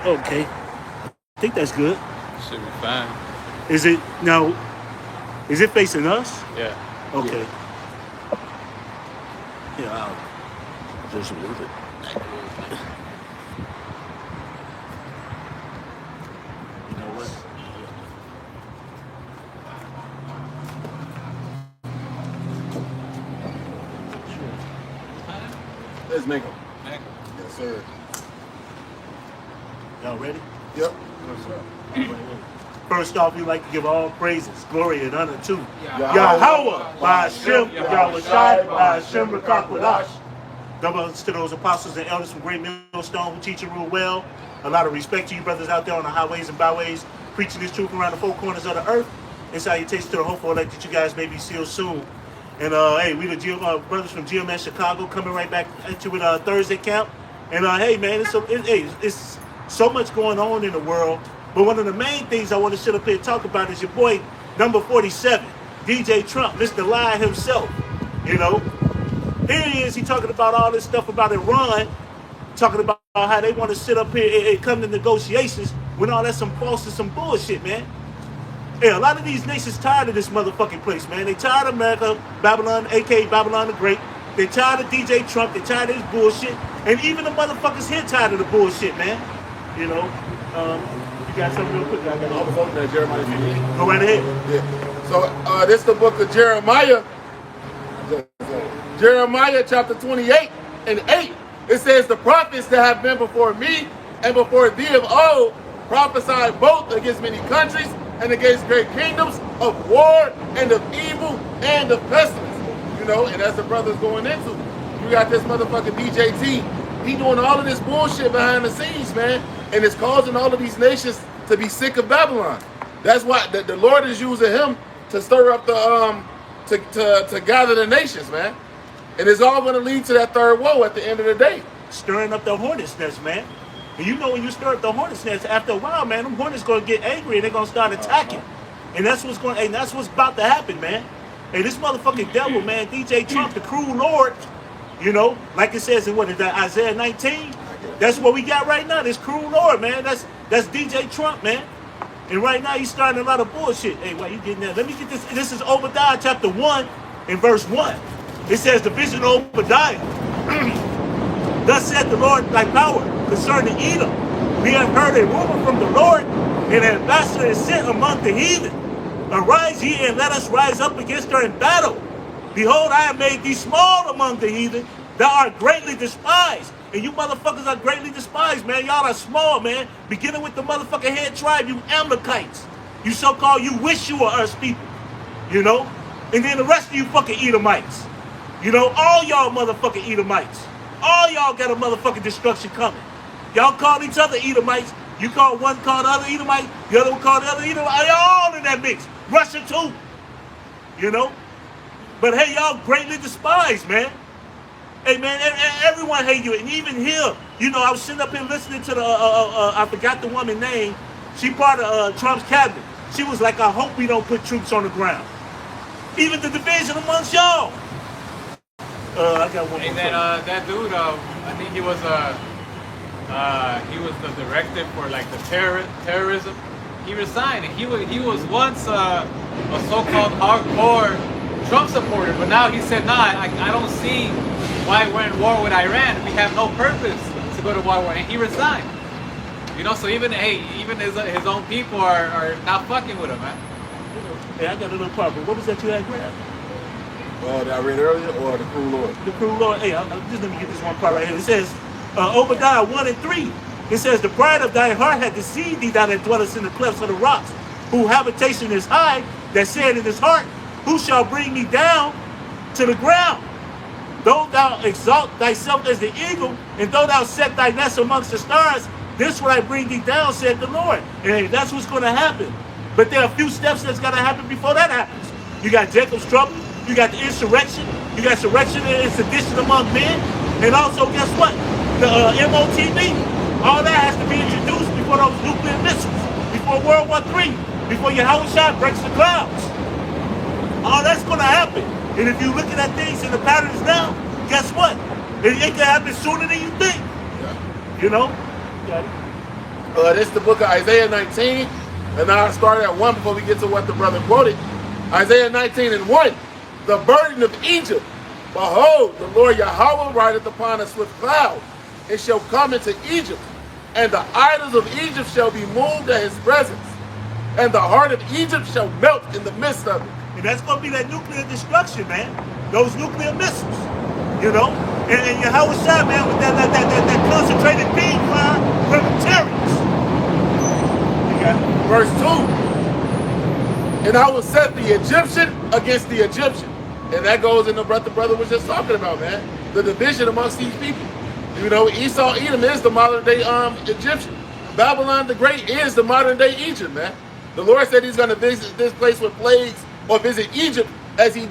Okay, I think that's good. Should be fine. Is it now? Is it facing us? Yeah. Okay. Yeah, I'll just move it. You know what? Let's make them. Mac. Yes, sir. Y'all ready? Yep. First off, we like to give all praises, glory, and honor to Yahweh, Yahweh, by Hashem, Yahweh Shai, by Hashem, Rakakwadash. Double to those apostles and elders from Great Millstone who teach and rule well. A lot of respect to you brothers out there on the highways and byways, preaching this truth around the four corners of the earth. And salutations to the hopeful elect that you guys may be sealed soon. And hey, we the brothers from GMS Chicago coming right back at you with Thursday camp. And hey, man, it's so much going on in the world. But one of the main things I want to sit up here and talk about is your boy, number 47, DJ Trump, Mr. Lie himself. You know, here he is. He talking about all this stuff about Iran, talking about how they want to sit up here and come to negotiations when all that's some false and some bullshit, man. Yeah, a lot of these nations tired of this motherfucking place, man. They tired of America, Babylon, aka Babylon the Great. They tired of DJ Trump. They tired of this bullshit. And even the motherfuckers here tired of the bullshit, man. You know, you got something real quick? I was hoping that Jeremiah 58. Go right ahead. Yeah. So this is the book of Jeremiah. Jeremiah chapter 28 and 8. It says, the prophets that have been before me and before thee of old prophesied both against many countries and against great kingdoms of war and of evil and of pestilence. You know, and as the brother's going into, you got this motherfucking DJT. He doing all of this bullshit behind the scenes, man. And it's causing all of these nations to be sick of Babylon. That's why the Lord is using him to stir up the to gather the nations, man. And it's all going to lead to that third woe at the end of the day. Stirring up the hornet's nest, man. And you know when you stir up the hornet's nest, after a while, man, them hornets going to get angry and they're going to start attacking. And that's what's going. And that's what's about to happen, man. Hey, this motherfucking devil, man, DJ Trump, the cruel Lord. You know, like it says in what is that, Isaiah 19? That's what we got right now. This cruel Lord, man. That's DJ Trump, man. And right now he's starting a lot of bullshit. Hey, why you getting that? Let me get this. This is Obadiah chapter 1 and verse 1. It says the vision of Obadiah. Thus saith the Lord thy power concerning Edom. We have heard a rumor from the Lord, and an ambassador is sent among the heathen. Arise ye and let us rise up against her in battle. Behold, I have made thee small among the heathen. Thou art greatly despised. And you motherfuckers are greatly despised, man. Y'all are small, man. Beginning with the motherfucking head tribe, you Amalekites. You so-called, you wish you were us people. You know? And then the rest of you fucking Edomites. You know, all y'all motherfucking Edomites. All y'all got a motherfucking destruction coming. Y'all call each other Edomites. You call one called the other Edomite. The other one called the other Edomite. Y'all all in that mix. Russia too. You know? But hey, y'all greatly despised, man. Hey, man, everyone hate you. And even here, you know, I was sitting up here listening to the, I forgot the woman's name. She part of Trump's cabinet. She was like, I hope we don't put troops on the ground. Even the division amongst y'all. I got one more. Hey, that dude, I think he was the director for like the terrorism. He resigned. He was once a so-called hardcore Trump supporter, but now he said, nah, I don't see why we're in war with Iran. We have no purpose to go to war, and he resigned. You know, so even his own people are not fucking with him, man. Hey, I got a little part, but what was that you had grabbed? That I read earlier, or the cruel Lord? The cruel Lord. Hey, just let me get this one part right here. It says, Obadiah 1 and 3. It says, the pride of thy heart hath deceived thee, thou that dwellest in the clefts of the rocks, whose habitation is high, that said in his heart, who shall bring me down to the ground? Though thou exalt thyself as the eagle, and though thou set thy nest amongst the stars, this will I bring thee down, said the Lord. And that's what's going to happen. But there are a few steps that's got to happen before that happens. You got Jacob's trouble. You got the insurrection. You got insurrection and sedition among men. And also, guess what? The MOTV. All that has to be introduced before those nuclear missiles, before World War III, before Yahweh Shai breaks the clouds. All that's going to happen. And if you're looking at things in the patterns now, guess what? It can happen sooner than you think. Yeah. You know? Got it. This is the book of Isaiah 19. And now I started at 1 before we get to what the brother quoted. Isaiah 19 and 1. The burden of Egypt. Behold, the Lord Yahweh rideth upon a swift cloud. It shall come into Egypt. And the idols of Egypt shall be moved at his presence. And the heart of Egypt shall melt in the midst of it. And that's going to be that nuclear destruction, man. Those nuclear missiles, you know. And Yahweh Shai, man, with that concentrated beam fire from the chariots. Verse 2. And I will set the Egyptian against the Egyptian. And that goes into what the brother was just talking about, man. The division amongst these people. You know, Esau, Edom is the modern day Egyptian. Babylon the Great is the modern day Egypt, man. The Lord said he's going to visit this place with plagues, or visit Egypt as he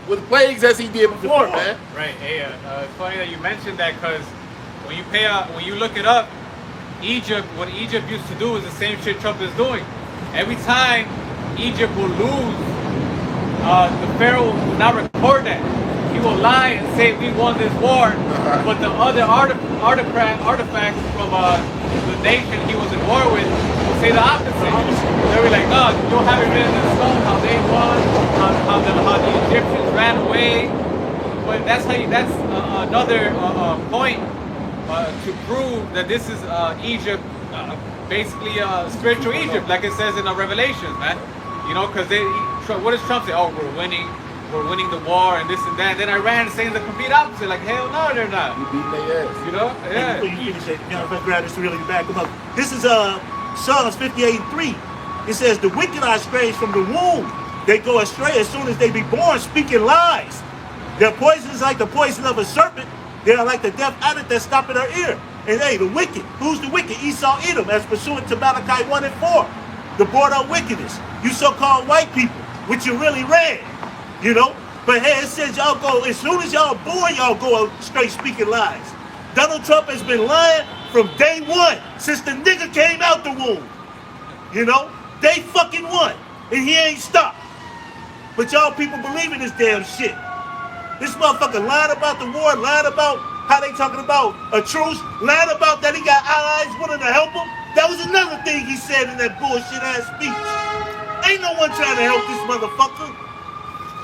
with plagues as he did before, man. Right. Hey, it's funny that you mentioned that, because when you look it up, Egypt, what Egypt used to do is the same shit Trump is doing. Every time Egypt will lose, the Pharaoh will not record that. He will lie and say we won this war, but the other artifacts from the nation he was in war with will say the opposite. They'll be like, no, you don't have it written in stone how they won, how the Egyptians ran away. But that's another point to prove that this is Egypt, basically spiritual Egypt, like it says in the Revelations, man. You know, because what does Trump say? Oh, we're winning the war and this and that. Then Iran is saying the complete opposite. Like, hell no, they're not. You beat their ass. You know? Yeah. Before you finish it, if I grab this to really back them up. This is Psalms 58:3. It says, the wicked are estranged from the womb. They go astray as soon as they be born, speaking lies. Their poison is like the poison of a serpent. They are like the deaf addict that stop in her ear. And hey, the wicked. Who's the wicked? Esau, Edom, as pursuant to Malachi 1 and 4. The border of wickedness. You so-called white people, which you really red. You know? But hey, it says y'all go, as soon as y'all born, y'all go straight speaking lies. Donald Trump has been lying from day one, since the nigga came out the womb. You know? Day fucking one. And he ain't stopped. But y'all people believe in this damn shit. This motherfucker lied about the war, lied about how they talking about a truce, lied about that he got allies wanting to help him. That was another thing he said in that bullshit ass speech. Ain't no one trying to help this motherfucker.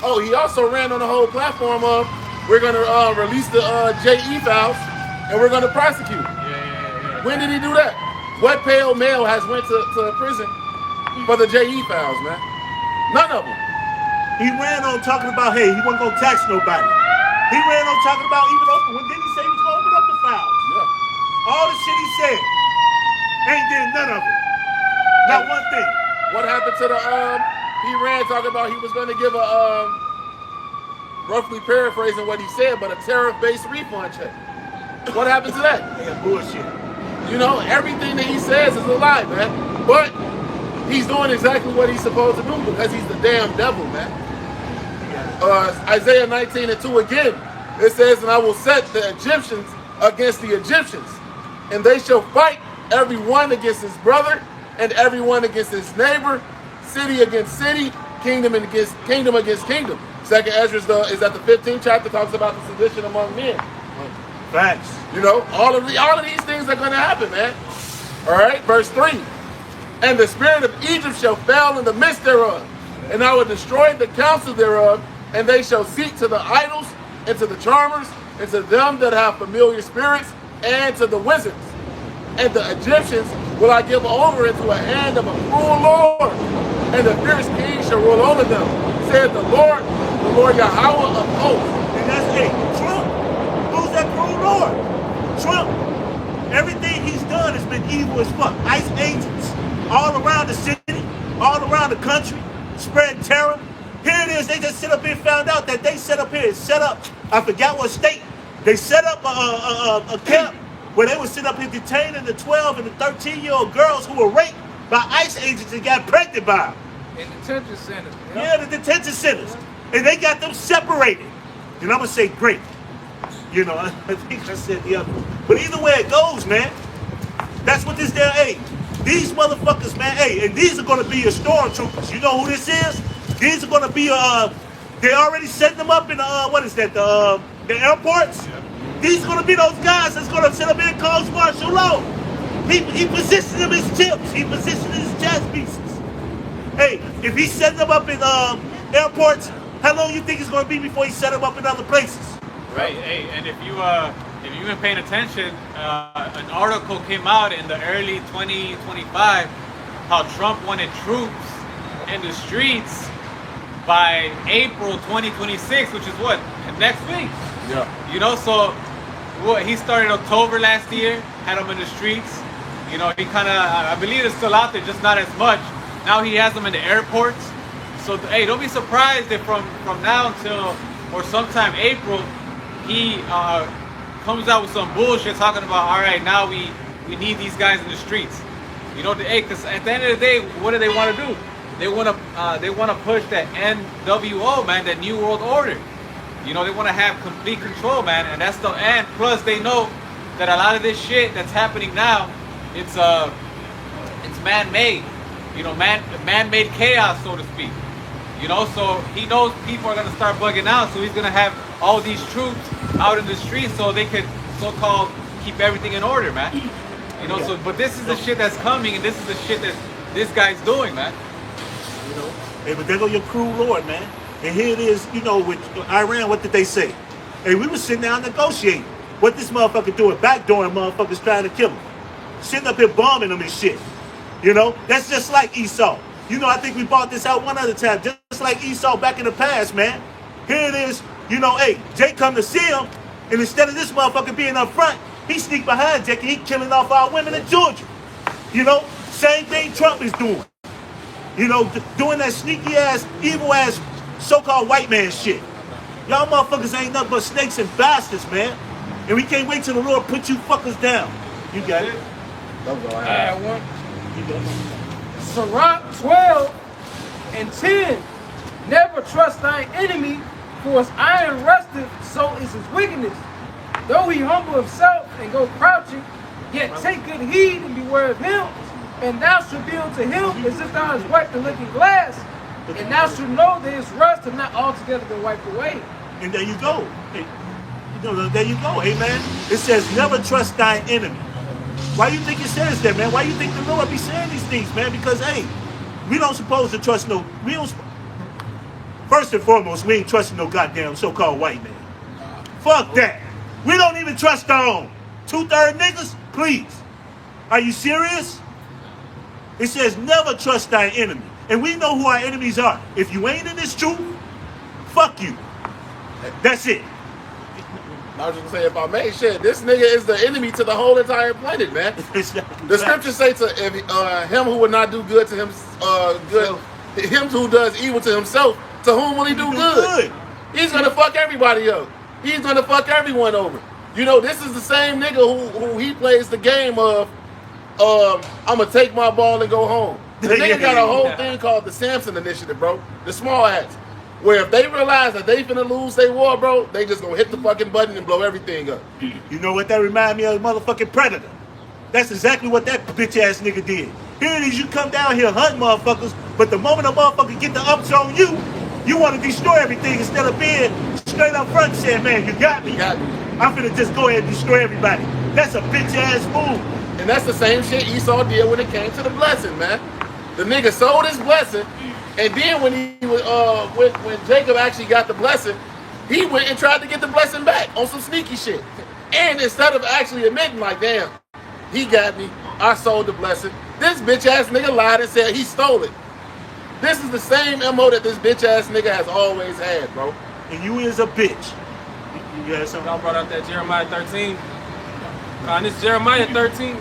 Oh, he also ran on the whole platform of, we're going to release the JE files and we're going to prosecute. Yeah. When did he do that? What pale male has went to prison for the JE files, man? None of them. He ran on talking about, hey, he wasn't going to tax nobody. He ran on talking about even open. When did he say he was going to open up the files? Yeah. All the shit he said, ain't did none of it. Not one thing. What happened to the, he ran talking about he was going to give a, roughly paraphrasing what he said, but a tariff-based refund check. What happened to that? Yeah, bullshit. You know, everything that he says is a lie, man. But he's doing exactly what he's supposed to do because he's the damn devil, man. Isaiah 19 and 2 again, it says, and I will set the Egyptians against the Egyptians, and they shall fight every one against his brother, and every one against his neighbor, city against city, kingdom against kingdom. Second Ezra is at the 15th chapter, talks about the sedition among men. Facts. You know, all of these things are going to happen, man. All right, verse 3. And the spirit of Egypt shall fail in the midst thereof, and I will destroy the counsel thereof, and they shall seek to the idols, and to the charmers, and to them that have familiar spirits, and to the wizards. And the Egyptians will I give over into a hand of a cruel Lord, and the fierce king shall rule over them, said the Lord Yahweh of hosts. And that's it. Trump. Who's that cruel Lord? Trump. Everything he's done has been evil as fuck. ICE agents all around the city, all around the country, spreading terror. Here it is. They just sit up here and found out that they set up here and set up, I forgot what state, they set up a camp where they would sit up here detaining the 12 and the 13-year-old girls who were raped by ICE agents and got pregnant by them. In detention centers. Yeah, the detention centers. And they got them separated. And I'm going to say great. You know, I think I said the other one. But either way it goes, man, that's what this there, hey, these motherfuckers, man, hey, and these are going to be your stormtroopers. You know who this is? These are going to be, they already setting them up in, what is that, the airports? Yeah. These are going to be those guys that's going to set up in and call martial law. He positioned them as tips. He positioned them as chess pieces. Hey, if he set them up in airports, how long you think it's going to be before he set them up in other places? Right. Hey, and if you've been paying attention, an article came out in the early 2025 how Trump wanted troops in the streets by April 2026, which is what, next week. Yeah. You know, so what he started October last year, had them in the streets. You know, he kind of, I believe it's still out there, just not as much. Now he has them in the airports. So hey, don't be surprised if from now until or sometime April, he comes out with some bullshit talking about, all right, now we need these guys in the streets. You know, hey, because at the end of the day, what do they want to do? They want to push that NWO, man, that New World Order. You know, they want to have complete control, man, and that's and plus they know that a lot of this shit that's happening now, it's man-made. You know, man-made chaos, so to speak. You know, so he knows people are gonna start bugging out, so he's gonna have all these troops out in the streets so they could so-called keep everything in order, man. You know, so but this is the shit that's coming, and this is the shit that this guy's doing, man. You know, hey, but there go your cruel lord, man. And here it is, you know, with Iran, what did they say? Hey, we were sitting down negotiating. What this motherfucker doing? Backdooring motherfuckers trying to kill him. Sitting up here bombing them and shit. You know, that's just like Esau. You know, I think we bought this out one other time, just like Esau back in the past, man. Here it is, you know, hey, Jake come to see him, and instead of this motherfucker being up front, he sneak behind Jake and he killing off our women in Georgia. You know, same thing Trump is doing. You know, doing that sneaky ass, evil ass, so-called white man shit. Y'all motherfuckers ain't nothing but snakes and bastards, man. And we can't wait till the Lord put you fuckers down. You got it? Don't go I ahead. had one. You got it. Sirach 12 and 10. Never trust thine enemy, for as iron rusteth, so is his wickedness. Though he humble himself and go crouching, yet take good heed and beware of him. And thou shalt be unto him as if thou hast wiped the looking glass. And thou shalt know that his rust have not altogether been wiped away. And there you go. Hey, you know, there you go, amen. It says, never trust thine enemy. Why you think it says that, man? Why you think the Lord be saying these things, man? Because, hey, we don't supposed to trust no, first and foremost, we ain't trusting no goddamn so-called white man. Fuck that. We don't even trust our own. 2/3 niggas? Please. Are you serious? It says, never trust thy enemy. And we know who our enemies are. If you ain't in this truth, fuck you. That's it. I was just gonna say, if I may shit, this nigga is the enemy to the whole entire planet, man. The scriptures say to him who would not do good to him, him who does evil to himself, to whom will he do good? He's gonna fuck everybody up. He's gonna fuck everyone over. You know, this is the same nigga who he plays the game of, I'm gonna take my ball and go home. The nigga got a whole thing called the Samson Initiative, bro. The small hats. Where if they realize that they finna lose their war, bro, they just gonna hit the fucking button and blow everything up. You know what that remind me of? Motherfucking Predator. That's exactly what that bitch ass nigga did. Here it is, you come down here hunting motherfuckers, but the moment a motherfucker get the ups on you, you want to destroy everything instead of being straight up front saying, man, you got me. I'm finna just go ahead and destroy everybody. That's a bitch ass move. And that's the same shit Esau did when it came to the blessing, man. The nigga sold his blessing, and then when he was when Jacob actually got the blessing, he went and tried to get the blessing back on some sneaky shit. And instead of actually admitting, like, damn, he got me, I sold the blessing, this bitch ass nigga lied and said he stole it. This is the same MO that this bitch ass nigga has always had, bro. And you is a bitch. You got something? Y'all brought out that Jeremiah 13. And this Jeremiah 13.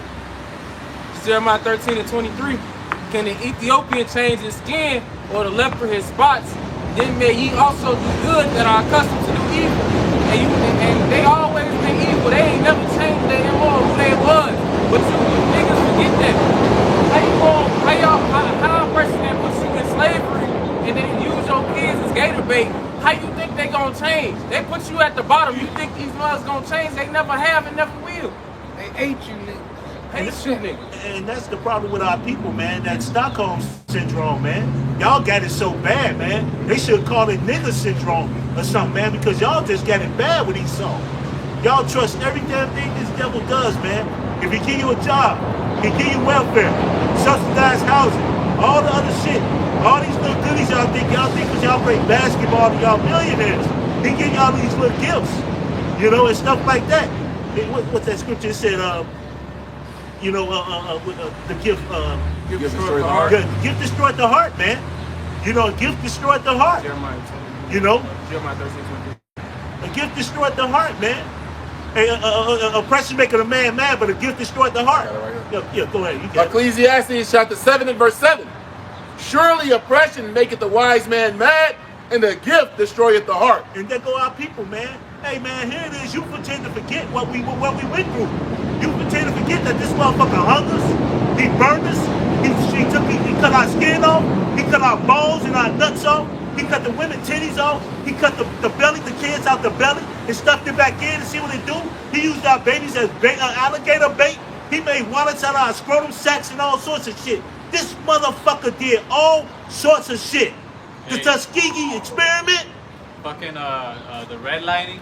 It's Jeremiah 13 and 23. Can the Ethiopian change his skin or the leper his spots? Then may ye also do good that are accustomed to do evil. And they always been evil. They ain't never changed their MO who they was. But you niggas forget that. How a person that puts you in slavery and then use your kids as gator bait, how you think they gonna change? They put you at the bottom. You think these mothers gonna change? They never have and never will. They hate you, nigga. Hate you niggas. And that's the problem with our people, man. That Stockholm syndrome, man. Y'all got it so bad, man. They should call it nigger syndrome or something, man, because y'all just got it bad with Esau. Y'all trust every damn thing this devil does, man. If he give you a job, he give you welfare, subsidized housing, all the other shit, all these little goodies y'all think because y'all play basketball and y'all millionaires. He give y'all these little gifts, you know, and stuff like that. What's that scripture? It said, the gift, Gift destroyed the heart. the gift destroyed the heart, man. You know, a gift destroyed the heart. Jeremiah 20. You know, Jeremiah 13:23. a gift destroyed the heart, man. Oppression making a man mad, but a gift destroyed the heart. Got it right Yeah, go ahead. You got it. Ecclesiastes chapter 7 and verse 7. Surely oppression maketh the wise man mad, and the gift destroyeth the heart. And there go our people, man. Hey, man, here it is. You pretend to forget what we went through. You pretend to forget that this motherfucker hung us. He burned us. He cut our skin off. He cut our balls and our nuts off. He cut the women titties off. He cut the belly, the kids out the belly, and stuffed it back in and see what they do. He used our babies as alligator bait. He made wallets out of our scrotum sacks and all sorts of shit. This motherfucker did all sorts of shit. The Hey. Tuskegee experiment. Fucking the redlining.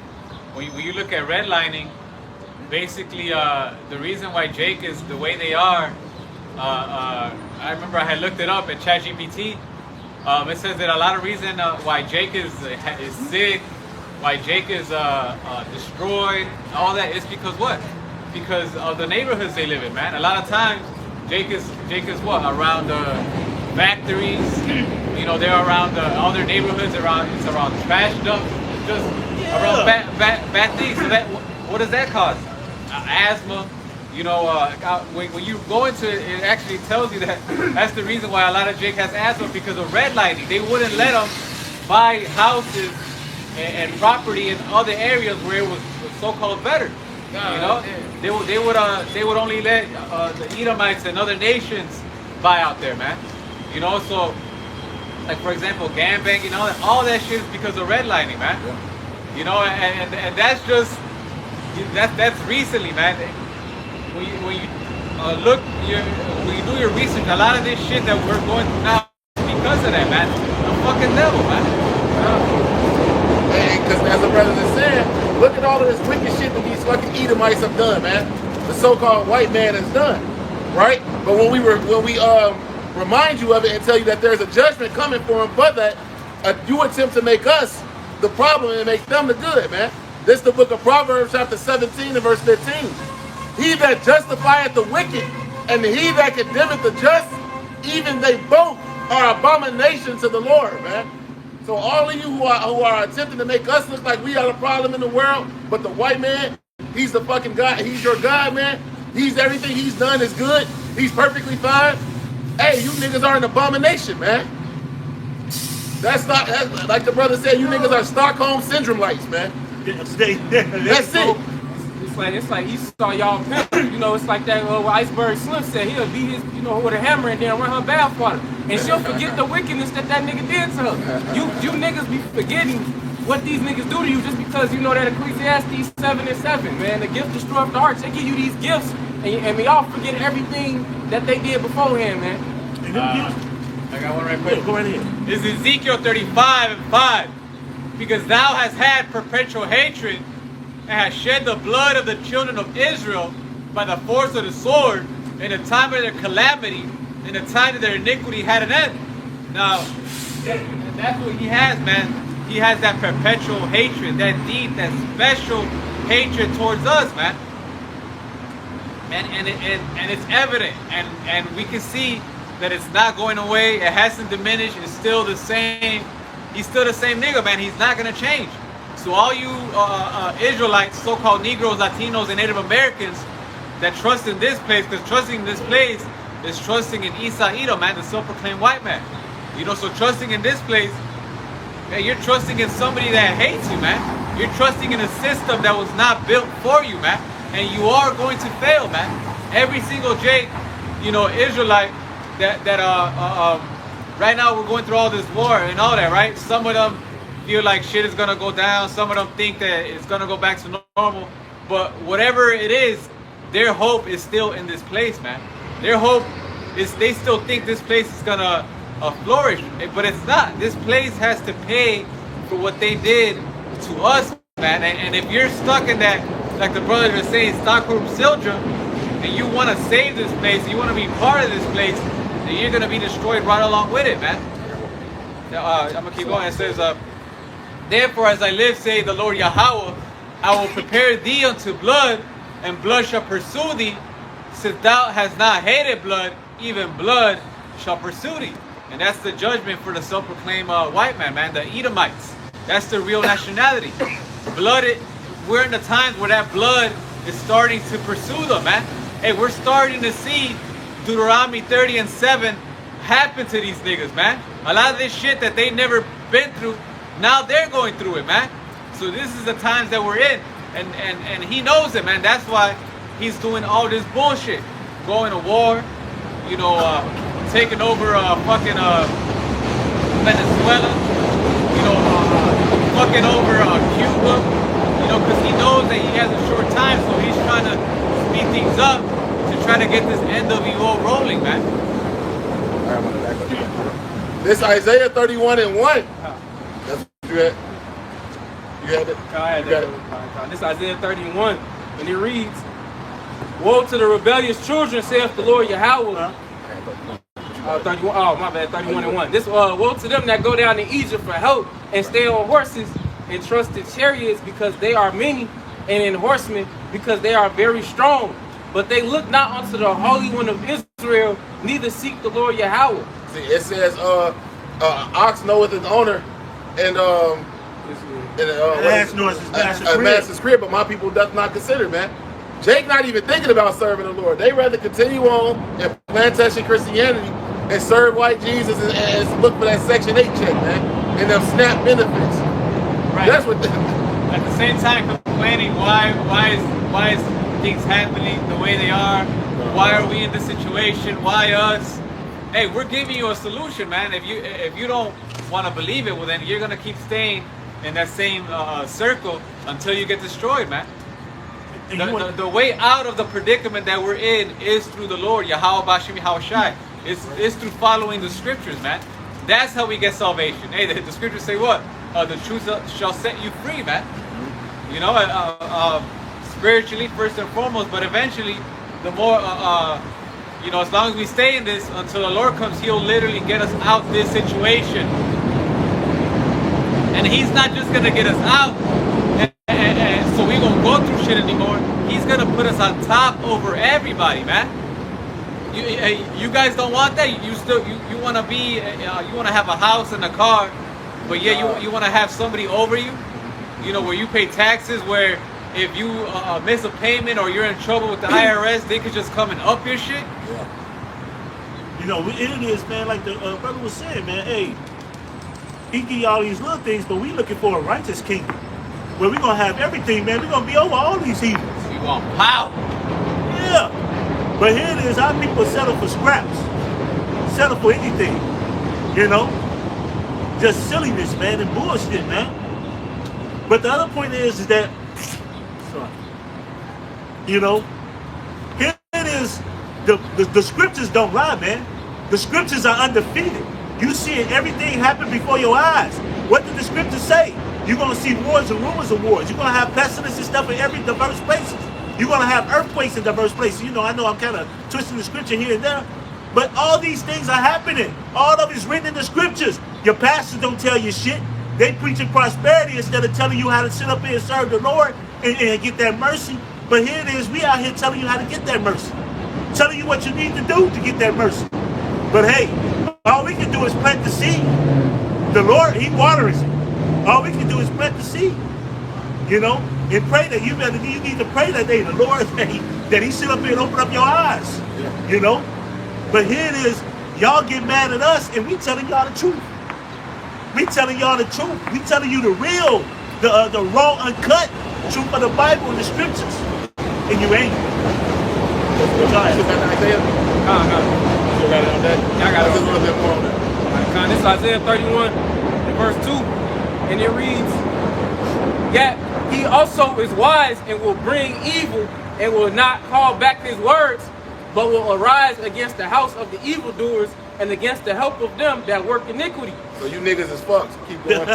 When you look at redlining, basically the reason why Jake is the way they are. I remember I had looked it up at ChatGPT. It says that a lot of reason why Jake is sick, why Jake is destroyed, all that is because what? Because of the neighborhoods they live in, man. A lot of times, Jake is what? Around factories. You know, they're around all their neighborhoods. It's around trash dumps, just around bad things. So that what does that cause? Asthma. You know, when you go into it, it actually tells you that that's the reason why a lot of Jake has asthma, because of redlining. They wouldn't let them buy houses and property in other areas where it was so-called better. You know, they would only let the Edomites and other nations buy out there, man. You know, so like for example, gangbanging, all that shit is because of redlining, man. Yeah. You know, and that's just that's recently, man. When you look, when you do your research, a lot of this shit that we're going through now is because of that, man. The fucking devil, man. Because as the brothers are saying, look at all of this wicked shit that these fucking Edomites have done, man. The so-called white man has done, right? But when we remind you of it and tell you that there's a judgment coming for him, but that you attempt to make us the problem and make them the good, man. This is the book of Proverbs, chapter 17 and verse 15. He that justifieth the wicked and he that condemneth the just, even they both are abomination to the Lord, man. So all of you who are attempting to make us look like we are the problem in the world, but the white man, he's the fucking God. He's your God, man. He's everything he's done is good. He's perfectly fine. Hey, you niggas are an abomination, man. That's like the brother said, you niggas are Stockholm syndrome lights, man. That's it. It's like he saw y'all pimp. You know, it's like that Iceberg Slim said. He'll beat his, with a hammer and then run her bathwater. And she'll forget the wickedness that nigga did to her. You niggas be forgetting what these niggas do to you just because you know that Ecclesiastes 7 and 7, man. The gift destroyeth the hearts. They give you these gifts and y'all forget everything that they did beforehand, man. I got one right quick. Go right ahead. This is Ezekiel 35 and 5. Because thou hast had perpetual hatred and hast shed the blood of the children of Israel by the force of the sword in the time of their calamity, in the time that their iniquity had an end. Now, that's what he has, man. He has that perpetual hatred, that deep, that special hatred towards us, man. And it's evident, and we can see that it's not going away. It hasn't diminished. It's still the same. He's still the same nigga, man. He's not gonna change. So all you Israelites, so-called Negroes, Latinos, and Native Americans that trust in this place, because trusting in this place is trusting in Isa Edom, man, the self-proclaimed white man. You know, so trusting in this place, man, you're trusting in somebody that hates you, man. You're trusting in a system that was not built for you, man. And you are going to fail, man. Every single Israelite that right now we're going through all this war and all that, right? Some of them feel like shit is gonna go down. Some of them think that it's gonna go back to normal. But whatever it is, their hope is still in this place, man. Their hope is they still think this place is gonna flourish, but it's not. This place has to pay for what they did to us, man. And if you're stuck in that, like the brothers are saying, Stockholm syndrome, and you want to save this place, and you want to be part of this place, then you're going to be destroyed right along with it, man. I'm going to keep going. It says, therefore, as I live, say the Lord Yahweh, I will prepare thee unto blood, and blood shall pursue thee. Since thou hast not hated blood, even blood shall pursue thee. And that's the judgment for the self-proclaimed white man, the Edomites. That's the real nationality. Blood, we're in the times where that blood is starting to pursue them, man. Hey, we're starting to see Deuteronomy 30:7 happen to these niggas, man. A lot of this shit that they never been through, now they're going through it, man. So this is the times that we're in, and he knows it, man. That's why he's doing all this bullshit, going to war, you know, taking over fucking Venezuela, you know, fucking over Cuba, you know, because he knows that he has a short time, so he's trying to speed things up to try to get this NWO rolling, man. This Isaiah 31:1. That's what you had. You had it. I had that. This Isaiah 31, and it reads, "Woe to the rebellious children, saith the Lord Yahweh." 31. Oh, my bad. 31:1. This woe to them that go down to Egypt for help and stay on horses and trust in chariots because they are many, and in horsemen because they are very strong. But they look not unto the Holy One of Israel, neither seek the Lord Yahweh. See, it says, ox knoweth its owner, and ass knows his master's crib. But my people doth not consider, man. Jake not even thinking about serving the Lord. They rather continue on in plantation Christianity and serve white Jesus and look for that Section 8 check, man, and them SNAP benefits. Right. That's what. At the same time, complaining why is things happening the way they are? Why are we in this situation? Why us? Hey, we're giving you a solution, man. If you don't want to believe it, well then you're gonna keep staying in that same circle until you get destroyed, man. The way out of the predicament that we're in is through the Lord, Yahweh Bashim Yahushai. It's through following the scriptures, man. That's how we get salvation. Hey, the scriptures say what? The truth shall set you free, man. You know, spiritually first and foremost, but eventually, the more, you know, as long as we stay in this until the Lord comes, He'll literally get us out this situation. And He's not just gonna get us out, and so we won't go through shit anymore. He's gonna put us on top over everybody, man. You guys don't want that. You want to be, you want to have a house and a car, but yeah, you want to have somebody over you. You know, where you pay taxes, where if you miss a payment or you're in trouble with the IRS, they could just come and up your shit. You know, it is, man, like the brother was saying, man, hey, He give you all these little things, but we looking for a righteous kingdom where we're going to have everything, man. We're going to be over all these heathens. We want power. Yeah. But here it is, our people settle for scraps. Settle for anything. You know? Just silliness, man, and bullshit, man. But the other point is that, sorry, you know, here it is, the scriptures don't lie, man. The scriptures are undefeated. You see it, everything happen before your eyes. What did the scriptures say? You're going to see wars and rumors of wars. You're going to have pestilence and stuff in every diverse places. You're going to have earthquakes in diverse places. You know I'm kind of twisting the scripture here and there. But all these things are happening. All of it's written in the scriptures. Your pastors don't tell you shit. They preaching prosperity instead of telling you how to sit up here and serve the Lord and get that mercy. But here it is, we out here telling you how to get that mercy. Telling you what you need to do to get that mercy. But hey, all we can do is plant the seed. The Lord, He waters it. All we can do is plant the seed. You know, and pray that you need to pray that day, the Lord, that He sit up here and open up your eyes. You know? But here it is, y'all get mad at us and we telling y'all the truth. We telling y'all the truth. We telling you the real, the raw, uncut truth of the Bible and the scriptures. And you ain't. This is Isaiah 31 and verse 2. And it reads, "Yet He also is wise and will bring evil and will not call back His words, but will arise against the house of the evildoers and against the help of them that work iniquity." So you niggas is fucked. Keep going.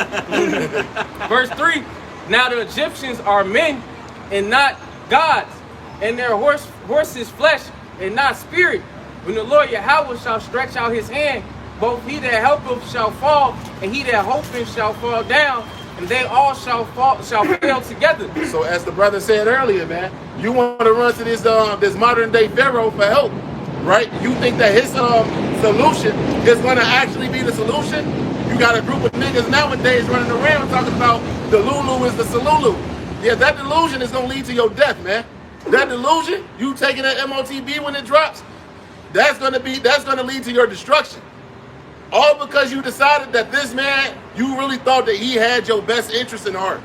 Verse 3, "Now the Egyptians are men and not gods, and their horse's flesh and not spirit. When the Lord Yahweh shall stretch out his hand, both he that helpeth shall fall, and he that hopeth shall fall down, and they all shall fail together. So as the brother said earlier, man, you want to run to this modern day Pharaoh for help, right? You think that his solution is going to actually be the solution? You got a group of niggas nowadays running around talking about the Lulu is the Salulu. Yeah, that delusion is going to lead to your death, man. That delusion, you taking that MOTB when it drops, that's going to lead to your destruction. All because you decided that this man, you really thought that he had your best interest in heart.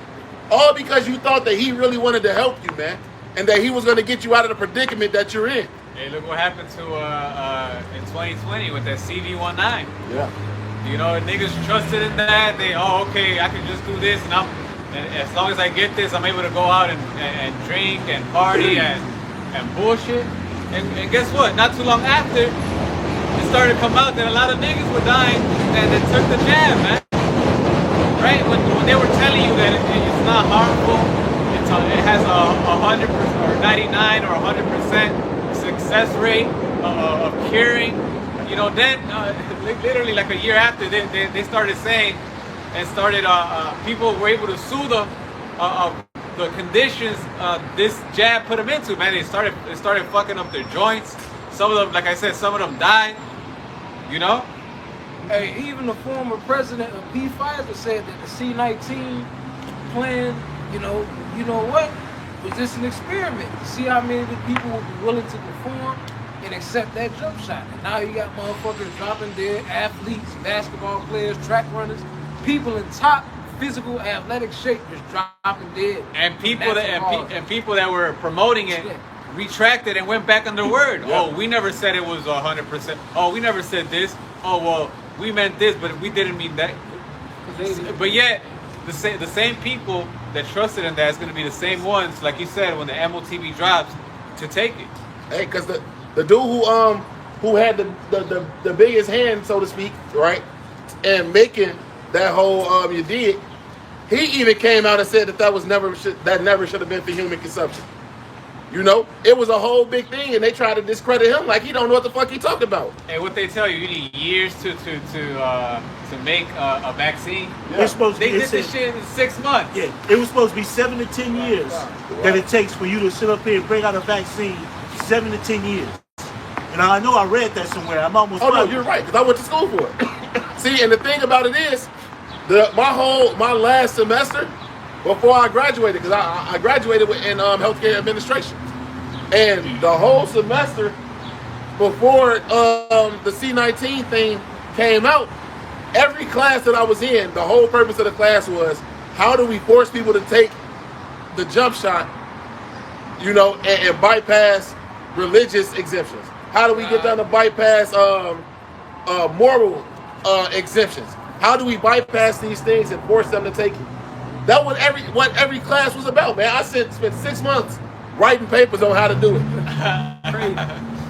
All because you thought that he really wanted to help you, man. And that he was going to get you out of the predicament that you're in. Hey, look what happened to in 2020 with that CV-19. Yeah. You know, niggas trusted in that. They, okay, I can just do this, and as long as I get this, I'm able to go out and drink and party and bullshit. And guess what? Not too long after, it started to come out that a lot of niggas were dying and they took the jab, man. Right? When they were telling you that it's not harmful, it has a 100% or 99 or 100% success rate of curing. You know, then literally like a year after, they started saying and started people were able to sue them the conditions this jab put them into. Man, it started fucking up their joints. Some of them, like I said, some of them died. You know. Hey, even the former president of Pfizer said that the C-19 plan, you know what, was just an experiment to see how many of the people would be willing to perform and accept that jump shot. And now you got motherfuckers dropping dead, athletes, basketball players, track runners, people in top physical athletic shape just dropping dead. And people that were promoting it retracted and went back on their word. Yeah. Oh, we never said it was 100%. Oh, we never said this. Oh, well, we meant this, but we didn't mean that. But yet, the same people that trusted in that is going to be the same ones, like you said, when the MOTB drops, to take it. Hey, because the dude who had the biggest hand, so to speak, right, and making that whole you did, he even came out and said that never should have been for human consumption. You know, it was a whole big thing, and they tried to discredit him like he don't know what the fuck he talking about. And what they tell you, you need years to make a vaccine. Yeah. They did this shit in 6 months. Yeah, it was supposed to be 7 to 10 years that it takes for you to sit up here and bring out a vaccine. 7 to 10 years. And I know I read that somewhere. I'm almost. Oh no, you're right, because I went to school for it. See, and the thing about it is, my last semester before I graduated, because I graduated in healthcare administration, and the whole semester before the C-19 thing came out, every class that I was in, the whole purpose of the class was, how do we force people to take the jump shot, you know, and bypass religious exemptions? How do we get them to bypass moral exemptions? How do we bypass these things and force them to take it? That was what every class was about, man. I spent 6 months writing papers on how to do it. Crazy.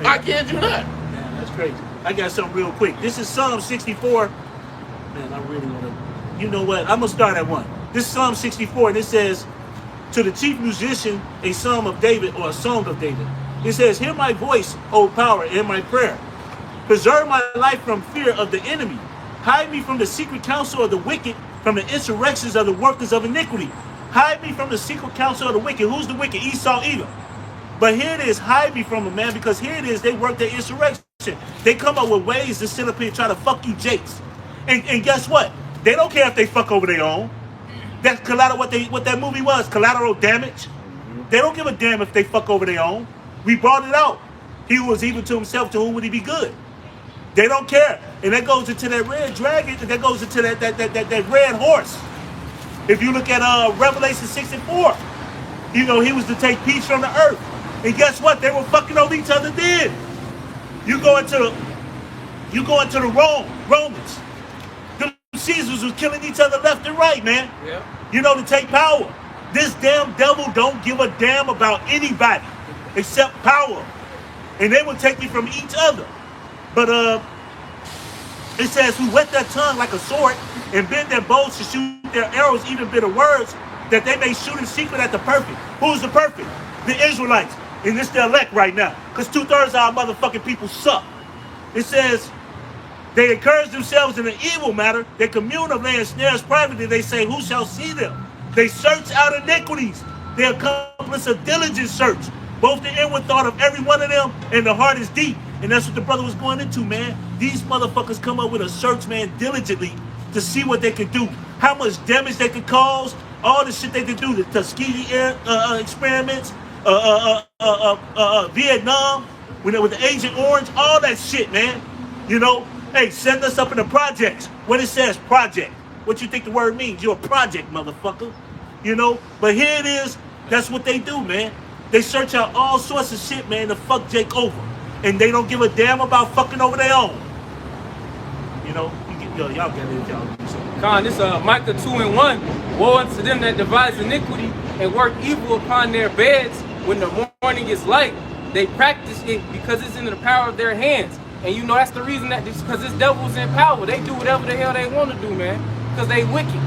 I kid you not. Man, that's crazy. I got something real quick. This is Psalm 64. Man, I really want to. You know what? I'm gonna start at 1. This is Psalm 64, and it says, "To the chief musician, a psalm of David, or a song of David." It says, "Hear my voice, O power, in my prayer. Preserve my life from fear of the enemy. Hide me from the secret counsel of the wicked, from the insurrections of the workers of iniquity." Hide me from the secret counsel of the wicked. Who's the wicked? Esau, Edom. But here it is, hide me from them, man, because here it is, they work their insurrection. They come up with ways to sit up here and try to fuck you jakes. And guess what? They don't care if they fuck over their own. That's collateral, what that movie was, Collateral Damage. They don't give a damn if they fuck over their own. We brought it out. He who was evil to himself, to whom would he be good? They don't care. And that goes into that red dragon, and that goes into that red horse. If you look at Revelation 6 and 4, you know, he was to take peace from the earth. And guess what? They were fucking over each other then. You go into the Romans. The Caesars was killing each other left and right, man. Yeah. You know, to take power. This damn devil don't give a damn about anybody except power. And they will take it from each other. But it says, "Who whet their tongue like a sword and bend their bows to shoot their arrows, even bitter words, that they may shoot in secret at the perfect." Who's the perfect? The Israelites. And it's the elect right now. Because 2/3 of our motherfucking people suck. It says, they encourage themselves in an evil matter. They commune of laying snares privately. They say, who shall see them? They search out iniquities. They accomplish a diligent search. Both the inward thought of every one of them and the heart is deep. And that's what the brother was going into, man. These motherfuckers come up with a search, man, diligently to see what they could do. How much damage they could cause. All the shit they could do. The Tuskegee experiments. Vietnam. With the Agent Orange. All that shit, man. You know. Hey, send us up in the projects. When it says project. What you think the word means? You're a project, motherfucker. You know. But here it is. That's what they do, man. They search out all sorts of shit, man, to fuck Jake over. And they don't give a damn about fucking over their own. You know, y'all get it, y'all do something. Con, this Micah 2:1. Woe unto them that devise iniquity and work evil upon their beds when the morning is light. They practice it because it's in the power of their hands. And you know that's the reason that because this devil's in power. They do whatever the hell they want to do, man. Because they wicked.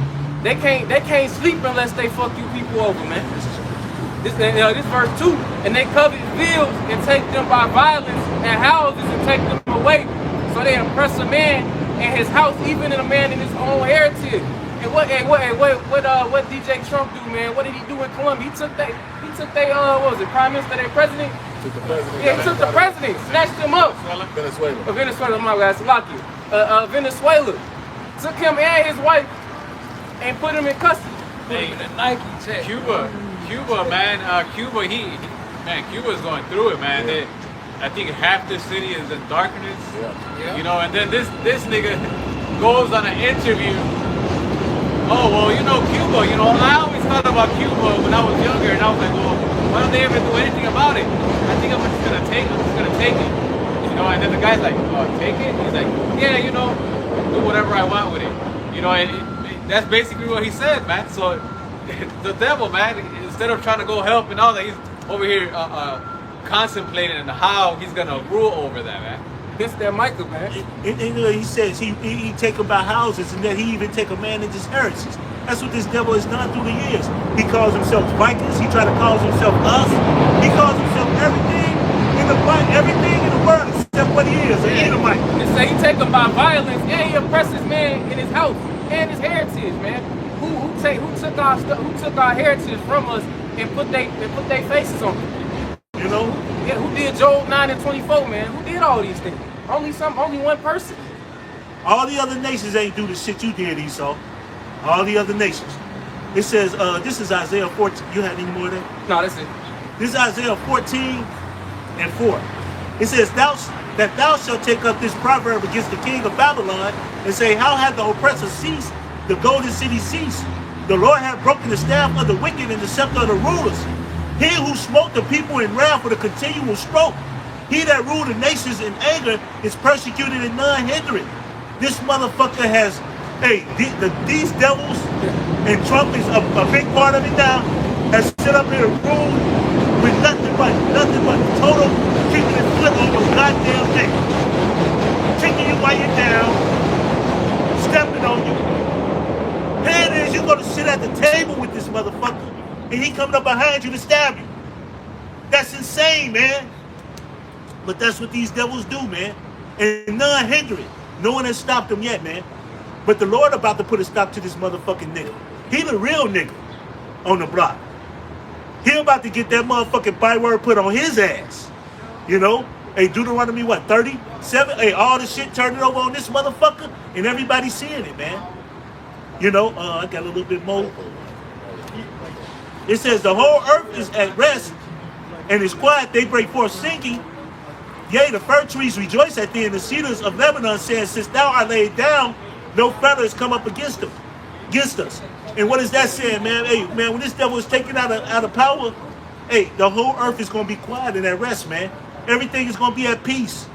They can't sleep unless they fuck you people over, man. This verse 2, and they covet fields and take them by violence, and houses and take them away. So they oppress a man and his house, even in a man in his own heritage. And what DJ Trump do, man? What did he do in Colombia? He took they what was it, Prime Minister, their president? Took the president. Yeah, he took the president, snatched him up. Venezuela, my guys, Slovakia. Venezuela took him and his wife and put him in custody. Hey, the Nike check. Cuba, man. Cuba's going through it, man. I think half the city is in darkness. Yeah. You know, and then this nigga goes on an interview. Oh, well, you know, Cuba, you know, I always thought about Cuba when I was younger, and I was like, well, why don't they ever do anything about it? I think I'm just gonna take it. You know, and then the guy's like, oh, take it? He's like, yeah, you know, do whatever I want with it. You know, and that's basically what he said, man. So the devil, man, instead of trying to go help and all that, he's over here contemplating on how he's gonna rule over that, man. This that Michael, man. And he says he take about houses, and then he even take a man into his heritages. That's what this devil has done through the years. He calls himself Vikings. He try to call himself us. He calls himself everything in the world except what he is, an Edomite. They say he take them by violence, and he oppresses man in his house and his heritage, man. Who took our heritage from us and put their faces on it? You know? Yeah, who did Job 9:24, man? Who did all these things? Only one person. All the other nations ain't do the shit you did, Esau. All the other nations. It says, this is Isaiah 14. You had any more of that? No, that's it. This is Isaiah 14:4. It says, thou shalt take up this proverb against the king of Babylon and say, how hath the oppressor ceased? The golden city ceased. The Lord hath broken the staff of the wicked and the scepter of the rulers. He who smote the people in wrath with a continual stroke. He that ruled the nations in anger is persecuted and none hindered. This motherfucker has, these devils, and Trump is a big part of it now, has set up here and ruled with nothing but total kicking and flip on your goddamn neck. Kicking you while you're down, stepping on you. Here it is, you're gonna sit at the table with this motherfucker, and he coming up behind you to stab you. That's insane, man. But that's what these devils do, man. And none hinder it. No one has stopped them yet, man. But the Lord about to put a stop to this motherfucking nigga. He the real nigga on the block. He about to get that motherfucking byword put on his ass. You know? Hey, Deuteronomy, 37? Hey, all the shit turning over on this motherfucker, and everybody seeing it, man. You know, I got a little bit more. It says, the whole earth is at rest, and is quiet. They break forth singing. Yea, the fir trees rejoice at thee, and the cedars of Lebanon saying, since thou art laid down, no feather has come up against us. And what is that saying, man? Hey, man, when this devil is taken out of power, hey, the whole earth is going to be quiet and at rest, man. Everything is going to be at peace.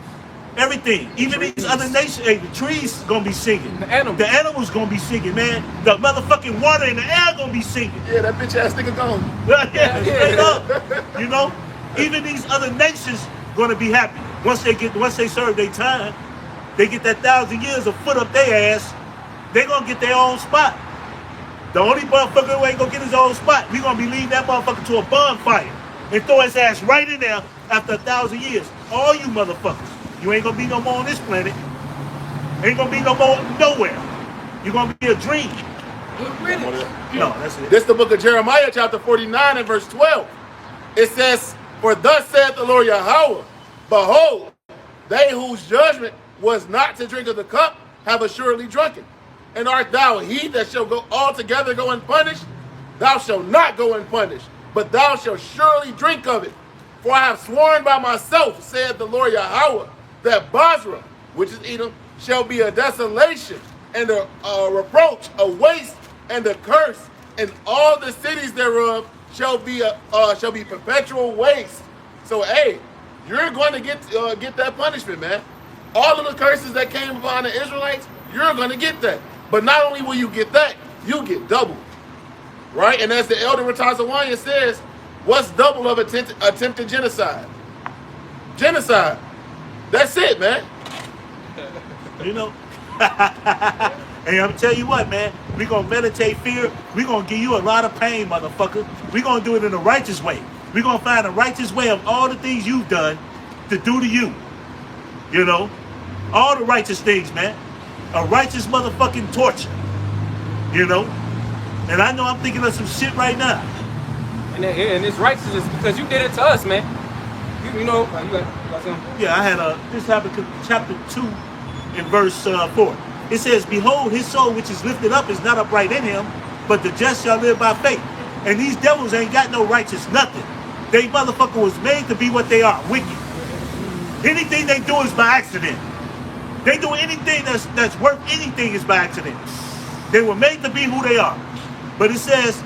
Everything. Even these other nations, hey, the trees going to be singing. The animals going to be singing, man. The motherfucking water in the air going to be singing. Yeah, that bitch ass nigga gone. Yeah, straight up. You know? Even these other nations going to be happy. Once they serve their time, they get that 1,000 years of foot up their ass, they going to get their own spot. The only motherfucker who ain't going to get his own spot, we going to be leading that motherfucker to a bonfire. and throw his ass right in there after 1,000 years. All you motherfuckers. You ain't gonna be no more on this planet. Ain't gonna be no more nowhere. You're gonna be a dream. Good riddance. No, that's it. This is the book of Jeremiah, chapter 49 and verse 12. It says, for thus saith the Lord Yahweh, behold, they whose judgment was not to drink of the cup have assuredly drunken. And art thou he that shall go altogether go unpunished? Thou shalt not go unpunished, but thou shalt surely drink of it. For I have sworn by myself, saith the Lord Yahweh, that Basra, which is Edom, shall be a desolation and a reproach, a waste and a curse, and all the cities thereof shall be perpetual waste. So hey, you're going to get that punishment, man. All of the curses that came upon the Israelites, you're going to get that. But not only will you get that, you get double, right? And as the elder Ratazawanya says, what's double of attempted genocide? Genocide. That's it, man. You know? And I'm tell you what, man, we gonna meditate fear. We gonna give you a lot of pain, motherfucker. We gonna do it in a righteous way. We gonna find a righteous way of all the things you've done to do to you. You know? All the righteous things, man. A righteous motherfucking torture. You know? And I know I'm thinking of some shit right now. And it's righteousness because you did it to us, man. You know, you got something? Yeah, I had this Habakkuk chapter 2 in verse 4. It says, behold, his soul which is lifted up is not upright in him, but the just shall live by faith. And these devils ain't got no righteous nothing. They motherfucker was made to be what they are, wicked. Anything they do is by accident. They do anything that's worth anything is by accident. They were made to be who they are. But it says,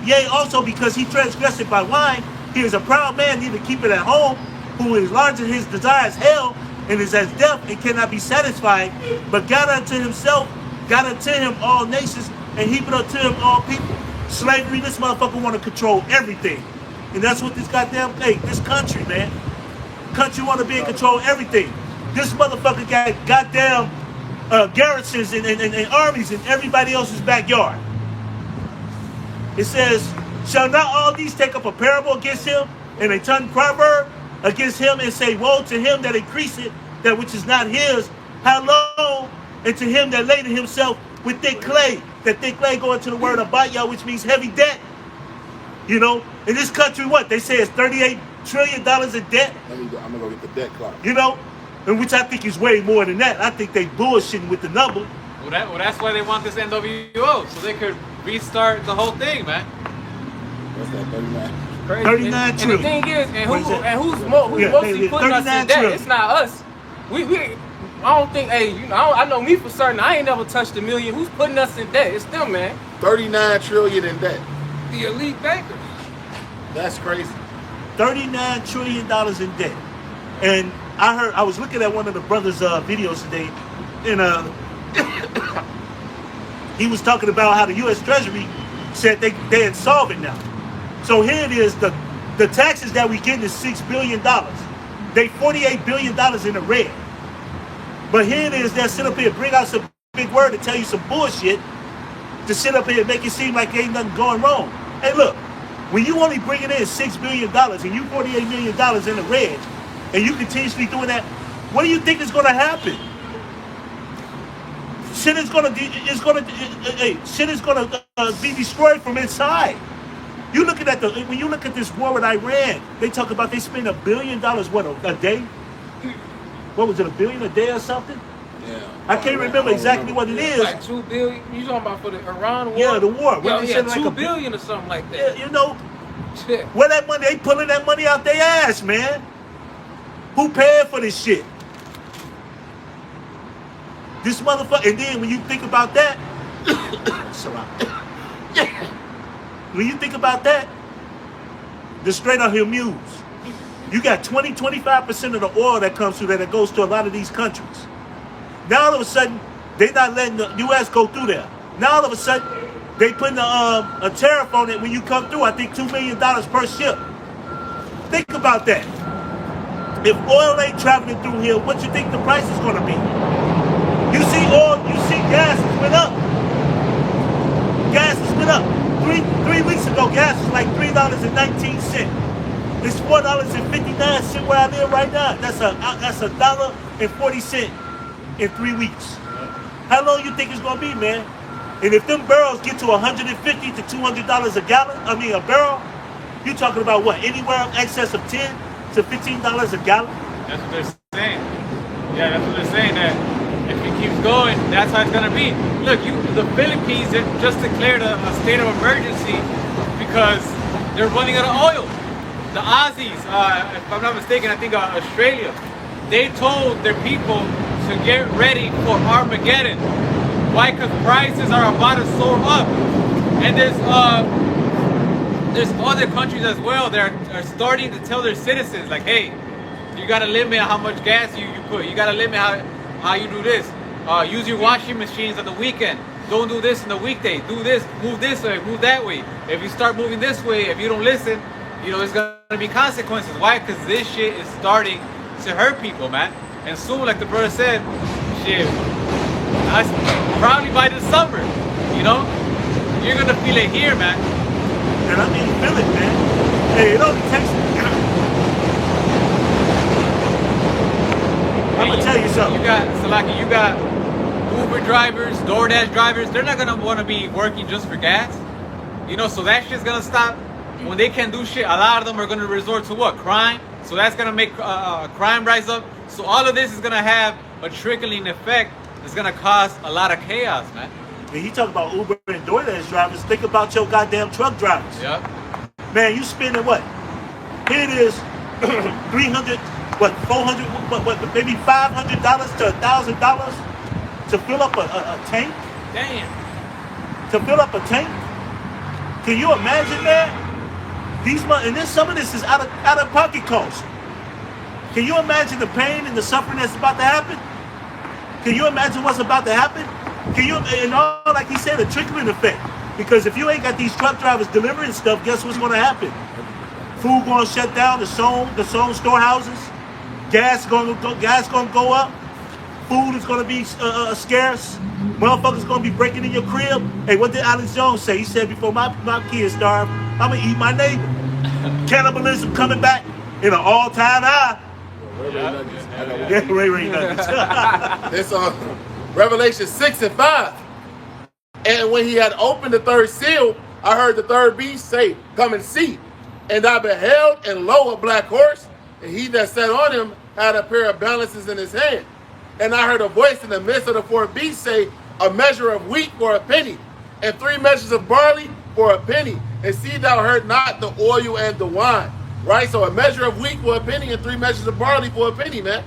yea, also because he transgressed by wine, he is a proud man, neither keep it at home, who is larger his desires hell, and is as deaf and cannot be satisfied, but got unto him all nations, and heaped unto him all people. Slavery, this motherfucker want to control everything. And that's what this goddamn thing, this country, man. Country want to be in control of everything. This motherfucker got goddamn garrisons and armies in everybody else's backyard. It says, shall not all these take up a parable against him, and a tongue proverb against him, and say, woe to him that increaseth that which is not his, how long? And to him that laden himself with thick clay, that thick clay going to the word of Batya, which means heavy debt. You know, in this country, what? They say it's $38 trillion in debt. I'm gonna go get the debt clock. You know, and which I think is way more than that. I think they bullshitting with the number. Well, that's why they want this NWO, so they could restart the whole thing, man. What's that, 39? Crazy. 39 and trillion. the thing is, who's Yeah, mostly putting us in 39 debt? trillion. It's not us. I don't think. Hey, you know, I know me for certain. I ain't never touched $1 million. Who's putting us in debt? It's them, man. 39 trillion in debt. The elite bankers. That's crazy. $39 trillion in debt. And I was looking at one of the brothers' videos today, and he was talking about how the U.S. Treasury said they solved it now. So here it is, the taxes that we get is $6 billion. They $48 billion in the red. But here it is, they'll sit up here, bring out some big word to tell you some bullshit, to sit up here and make it seem like ain't nothing going wrong. Hey, look, when you only bringing in $6 billion and you $48 million in the red, and you continuously doing that, what do you think is going to happen? Shit is going to be destroyed from inside. You looking at when you look at this war with Iran, they talk about they spend $1 billion what a day? What was it, $1 billion a day or something? Yeah. I can't remember exactly what it is. Like $2 billion. You talking about for the Iran war? Yeah, the war. Yeah, They yeah, said like $2 billion or something like Yeah, that. you know, Shit. where that money? They pulling that money out their ass, man. Who paying for this shit? This motherfucker. And then when you think about that, when you think about that, the Strait of Hormuz, you got 25% of the oil that comes through there that goes to a lot of these countries. Now all of a sudden, they're not letting the U.S. go through there. Now all of a sudden, they putting a tariff on it when you come through. I think $2 million per ship. Think about that. If oil ain't traveling through here, what you think the price is going to be? You see oil, you see gas has went up. Gas has went up. Three weeks ago, gas was like $3.19. It's $4.59 shit where I live right now. That's $1.40 in 3 weeks. How long you think it's gonna be, man? And if them barrels get to $150 to $200 a gallon, a barrel, you talking about what? Anywhere in excess of $10 to $15 a gallon? That's what they're saying. Yeah, that's what they're saying. That if it keeps going, that's how it's gonna be. Look, the Philippines just declared a state of emergency because they're running out of oil. The Aussies, if I'm not mistaken, I think Australia, they told their people to get ready for Armageddon. Why? Because prices are about to soar up, and there's other countries as well that are starting to tell their citizens, like, hey, you gotta limit how much gas you put. You gotta limit how you do this. Use your washing machines on the weekend. Don't do this in the weekday. Do this, move this way, move that way. If you start moving this way, if you don't listen, there's gonna be consequences. Why? Because this shit is starting to hurt people, man. And soon, like the brother said, shit, probably by the summer, you're gonna feel it here, man. And I mean, feel it, man. Hey, it only takes. I'm gonna tell you something. You got Uber drivers, DoorDash drivers. They're not gonna want to be working just for gas, So that shit's gonna stop. When they can't do shit, a lot of them are gonna resort to what? Crime. So that's gonna make crime rise up. So all of this is gonna have a trickling effect. It's gonna cause a lot of chaos, man. And you talk about Uber and DoorDash drivers. Think about your goddamn truck drivers. Yeah. Man, you spending what? Here it is, 300, what, 400, what, maybe $500 to $1,000 to fill up a tank. Damn. To fill up a tank. Can you imagine that? And then some of this is out of pocket cost. Can you imagine the pain and the suffering that's about to happen? Can you imagine what's about to happen? Like he said, a trickling effect. Because if you ain't got these truck drivers delivering stuff, guess what's going to happen? Food going to shut down, the sown storehouses. Gas going to go up. Food is going to be scarce. Motherfuckers going to be breaking in your crib. Hey, what did Alex Jones say? He said, before my kids starve, I'm going to eat my neighbor. Cannibalism coming back in an all-time high. Ray Nuggets. It's Revelation 6 and 5. And when he had opened the third seal, I heard the third beast say, come and see. And I beheld, and lo, a black horse, and he that sat on him had a pair of balances in his hand. And I heard a voice in the midst of the four beasts say, a measure of wheat for a penny, and 3 measures of barley for a penny. And see thou heard not the oil and the wine. Right? So a measure of wheat for a penny and 3 measures of barley for a penny, man.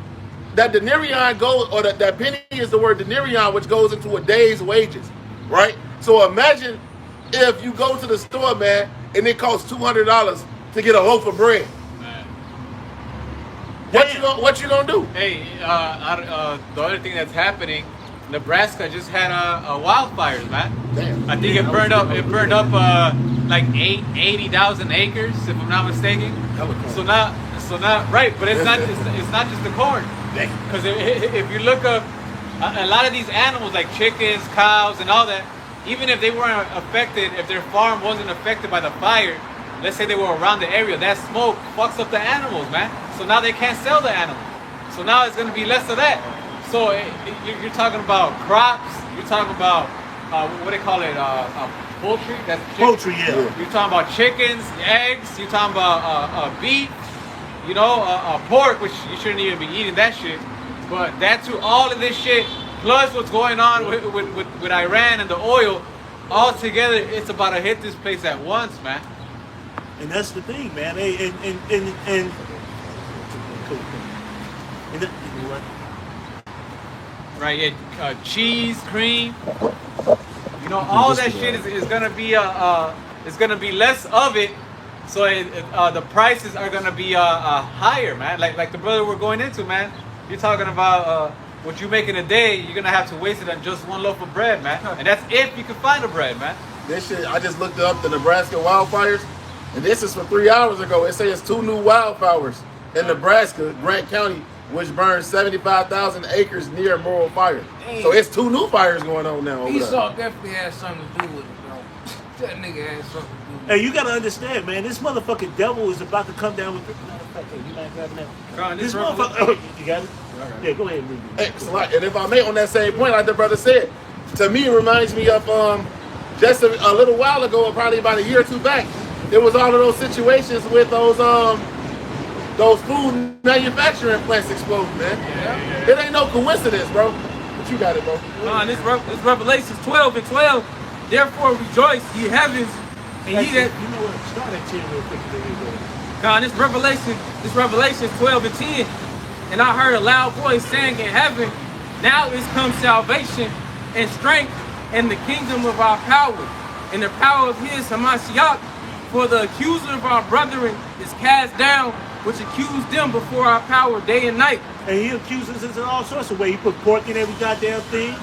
That denarion goes, or that penny is the word denarion, which goes into a day's wages. Right? So imagine if you go to the store, man, and it costs $200 to get a loaf of bread. What you gonna do? Hey, the other thing that's happening, Nebraska just had a wildfires, man. Damn. I think it burned up like 80,000 acres, if I'm not mistaken. So now, right? But it's not just the corn. Because if you look up a lot of these animals, like chickens, cows, and all that, even if they weren't affected, if their farm wasn't affected by the fire, let's say they were around the area, that smoke fucks up the animals, man. So now they can't sell the animals. So now it's going to be less of that. So you're talking about crops. You're talking about what do they call it? Poultry. That's poultry, yeah. You're talking about chickens, eggs. You're talking about beef. Pork, which you shouldn't even be eating that shit. But that's all of this shit, plus what's going on with Iran and the oil, all together, it's about to hit this place at once, man. And that's the thing, man. Right, yeah, cheese, cream, all that shit is gonna be less of it, so the prices are gonna be higher, man. Like the brother we're going into, man. You're talking about what you make in a day, you're gonna have to waste it on just one loaf of bread, man. And that's if you can find a bread, man. This shit, I just looked up the Nebraska wildfires, and this is from 3 hours ago. It says 2 new wildfires in Nebraska, Grant County, which burned 75,000 acres near Morrill Fire. Damn. So it's 2 new fires going on now over there. Esau definitely has something to do with it, bro. That nigga had something to do. Hey, you gotta understand, man. This motherfucking devil is about to come down with. Matter of fact, you mind grabbing that? Con, This this motherfucker. Oh, you got it? Yeah, go ahead and read it. Excellent. And if I may, on that same point, like the brother said, to me it reminds me of just a little while ago, probably about a year or two back. It was all of those situations with those food manufacturing plants exploding, man. Yeah. It ain't no coincidence, bro. But you got it, bro. This Revelations 12:12. Therefore rejoice, ye heavens, and ye that. You know what? Start at 10 real quick. And then you go. God, this Revelation 12:10. And I heard a loud voice saying in heaven, now is come salvation and strength and the kingdom of our power and the power of his Hamashiach. For the accuser of our brethren is cast down, which accused them before our power day and night. And he accuses us in all sorts of ways. He put pork in every goddamn thing.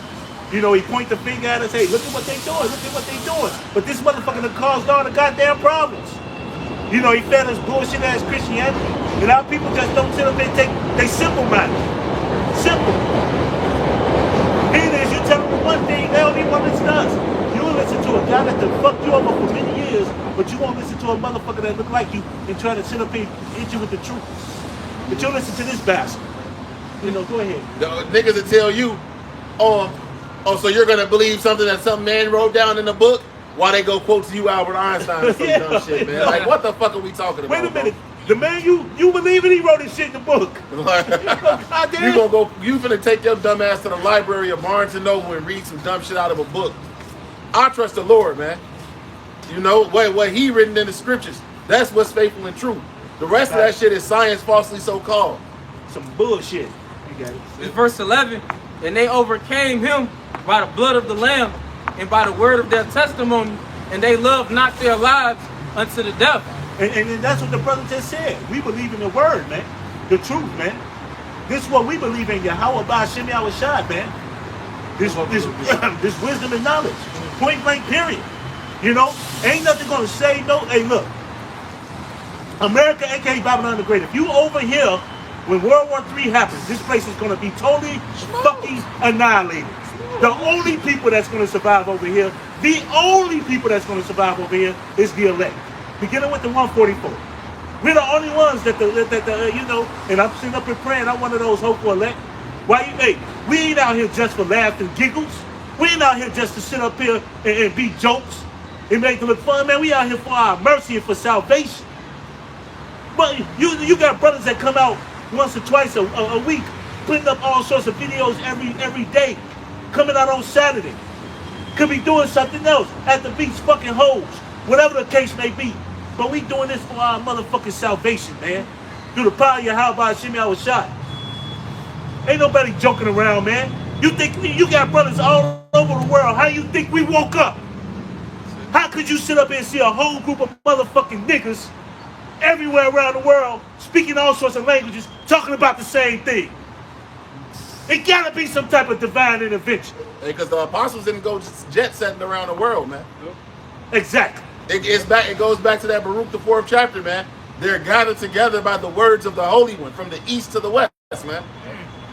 You know, he point the finger at us, hey, look at what they doing, look at what they doing. But this motherfucker done caused all the goddamn problems. You know, he fed us bullshit ass Christianity. And our people just don't sit up and they simple minded. Simple. Here it is, you tell them one thing, they don't even want to listen to us. You will listen to a guy that done fucked you over for many years, but you won't listen to a motherfucker that look like you and try to sit up and hit you with the truth. But you'll listen to this bastard. You know, go ahead. The niggas that tell you, oh, so you're gonna believe something that some man wrote down in the book? Why they go quote to you Albert Einstein or some Yeah. dumb shit, man? Like, what the fuck are we talking about? Wait a minute. The man you believe in, he wrote his shit in the book. You gonna go? You finna take your dumb ass to the library of Barnes and Noble and read some dumb shit out of a book? I trust the Lord, man. You know what he written in the scriptures. That's what's faithful and true. The rest of that shit is science, falsely so called. Some bullshit. You got it. It's verse 11. And they overcame him by the blood of the Lamb and by the word of their testimony, and they loved not their lives unto the death. And that's what the brother just said. We believe in the word, man. The truth, man. This is what we believe in. Yahweh Ba'Shem Yahushua, man. This wisdom and knowledge. Point blank, period. You know, ain't nothing gonna say no. Hey, look. America, aka Babylon the Great. If you over here, when World War III happens, this place is gonna be totally fucking annihilated. The only people that's gonna survive over here, the only people that's gonna survive over here is the elect. Beginning with the 144. We're the only ones that you know, and I'm sitting up here praying, I'm one of those hopeful elect. Why you, hey, we ain't out here just for laughs and giggles. We ain't out here just to sit up here and be jokes and make it look fun, man. We out here for our mercy and for salvation. But you got brothers that come out once or twice a week, putting up all sorts of videos every day, coming out on Saturday. Could be doing something else at the beach, fucking hoes, whatever the case may be. But we doing this for our motherfucking salvation, man. Through the power of Yahweh Shimei was shot. Ain't nobody joking around, man. You think you got brothers all over the world? How you think we woke up? How could you sit up here and see a whole group of motherfucking niggas everywhere around the world speaking all sorts of languages, talking about the same thing? It gotta be some type of divine intervention. Because the apostles didn't go just jet setting around the world, man. Exactly. It goes back to that Baruch the 4th chapter, man. They're gathered together by the words of the Holy One from the east to the west, man.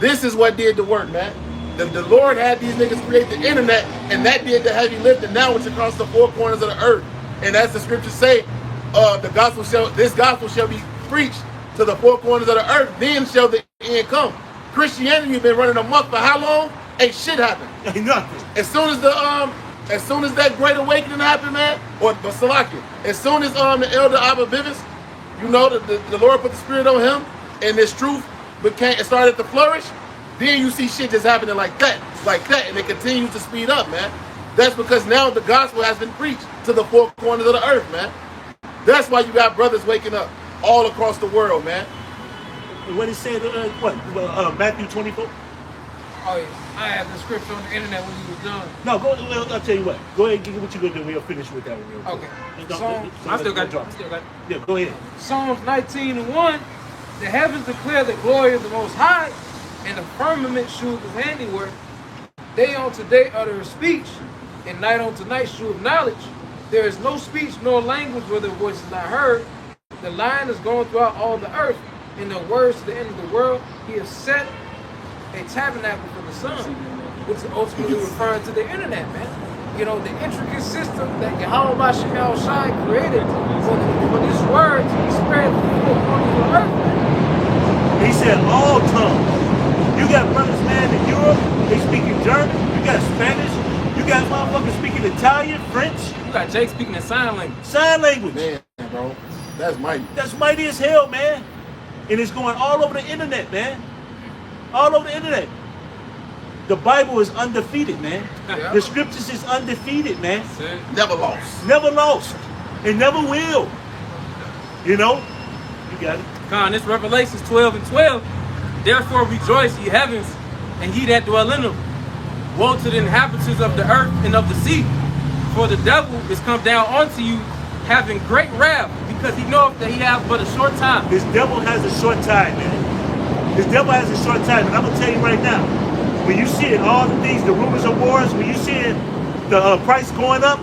This is what did the work, man. The Lord had these niggas create the internet, and that did the heavy lifting. Now it's across the four corners of the earth, and as the scriptures say, this gospel shall be preached to the four corners of the earth. Then shall the end come. Christianity been running amok for how long? Ain't shit happened. Ain't nothing. As soon as that great awakening happened, man, or Salakia, as soon as the elder Abba Bivens, you know, the Lord put the spirit on him, and this truth started to flourish, then you see shit just happening like that, and it continues to speed up, man. That's because now the gospel has been preached to the four corners of the earth, man. That's why you got brothers waking up all across the world, man. What he said, Matthew 24? Oh yeah, I have the scripture on the internet when you was done. No, I'll tell you what. Go ahead and get what you're going to do. We'll finish with that one real quick. Okay. I still got it. Yeah, go ahead. Psalms 19:1, the heavens declare the glory of the Most High, and the firmament shew his handiwork. Day unto day utter his speech, and night unto night shew of knowledge. There is no speech nor language where their voice is not heard. The line is going throughout all the earth, and the words to the end of the world. He has set a tabernacle for the sun, which is ultimately referring to the internet, man. you know, the intricate system that Yahweh Mashiach El Shai created for this word to be spread upon the earth. He said all tongues. You got brothers, man, in Europe, they speaking German. You got Spanish. You got motherfuckers speaking Italian, French. You got Jake speaking in sign language. Sign language. Man, bro, that's mighty. That's mighty as hell, man. And it's going all over the internet, man. All over the internet. The Bible is undefeated, man. Yeah. The scriptures is undefeated, man. That's it. Never lost. Never lost. And never will. You know? You got it. Con, this Revelations 12 and 12. Therefore rejoice, ye heavens, and ye that dwell in them. Woe to the inhabitants of the earth and of the sea. For the devil is come down unto you, having great wrath, because he knoweth that he hath but a short time. This devil has a short time, man. This devil has a short time. And I'm going to tell you right now, when you see it, all the things, the rumors of wars, when you see it, the price going up,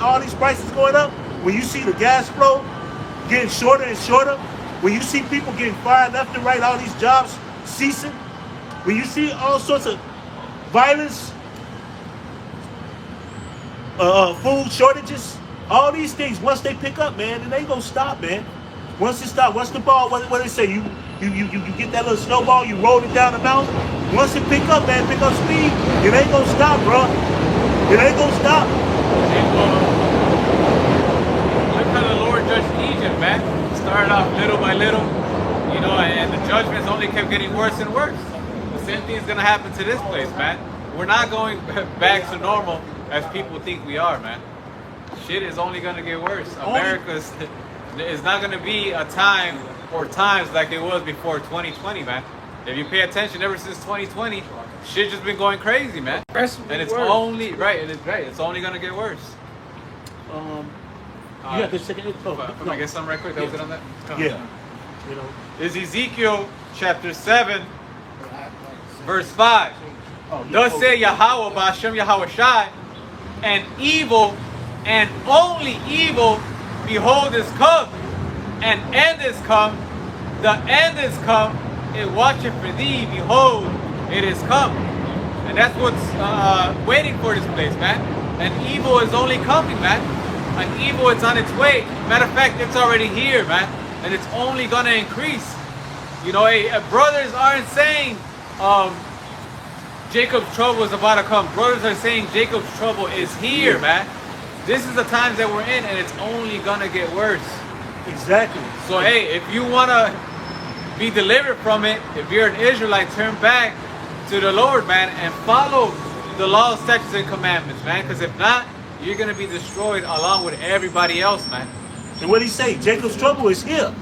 all these prices going up, when you see the gas flow getting shorter and shorter, when you see people getting fired left and right, all these jobs ceasing, when you see all sorts of violence, food shortages, all these things, once they pick up, man, it ain't gonna stop, man. Once it stop, once the ball, what they say, you get that little snowball, you roll it down the mountain. Once it pick up, man, pick up speed, it ain't gonna stop, bro. It ain't gonna stop. Look how the Lord judged Egypt, man. Started off little by little, you know, and the judgments only kept getting worse and worse. The same thing is gonna happen to this place, man. We're not going back to normal as people think we are, man. Shit is only gonna get worse. America's is not gonna be a time or times like it was before 2020, man. If you pay attention, ever since 2020, shit just been going crazy, man. And it's only right. And it's right. It's only gonna get worse. You have to second it. Oh, Can I get some right quick? That was it on that. yeah. You know. Is Ezekiel chapter 7, verse 5. Thus say Yahweh Ba'Shem Yahweh Shai, and evil and only evil, behold, is come, and end is come, the end is come, it watcheth for thee, behold, it is come. And that's what's waiting for this place, man. And evil is only coming, man. And evil is on its way. Matter of fact, it's already here, man. And it's only gonna increase. You know, brothers aren't saying Jacob's trouble is about to come. Brothers are saying Jacob's trouble is here, man. This is the times that we're in, and it's only gonna get worse. Exactly. So hey, if you wanna be delivered from it, if you're an Israelite, turn back to the Lord, man, and follow the laws, statutes, and commandments, man. Because if not, you're gonna be destroyed along with everybody else, man. And what he say? Jacob's trouble is here.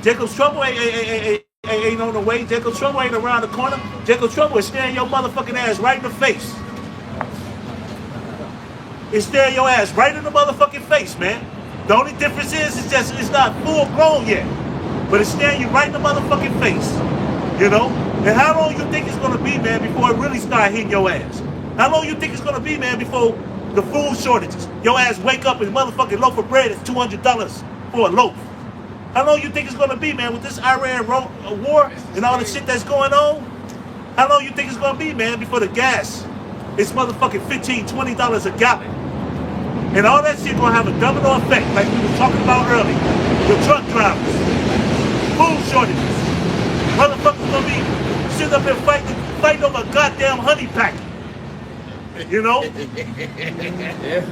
Jacob's trouble ain't on the way. Jacob's trouble ain't around the corner. Jacob's trouble is staring your motherfucking ass right in the face. It's staring your ass right in the motherfucking face, man. The only difference is it's not full grown yet. But it's staring you right in the motherfucking face. You know? And how long you think it's gonna be, man, before it really start hitting your ass? How long you think it's gonna be, man, before the food shortages? Your ass wake up and motherfucking loaf of bread is $200 for a loaf. How long you think it's gonna be, man, with this Iran war and all the shit that's going on? How long you think it's gonna be, man, before the gas is motherfucking $15, $20 a gallon? And all that shit gonna have a domino effect, like we were talking about earlier. The truck drivers, food shortages. Motherfuckers gonna be sitting up here fighting over a goddamn honey packet. You know? Yeah.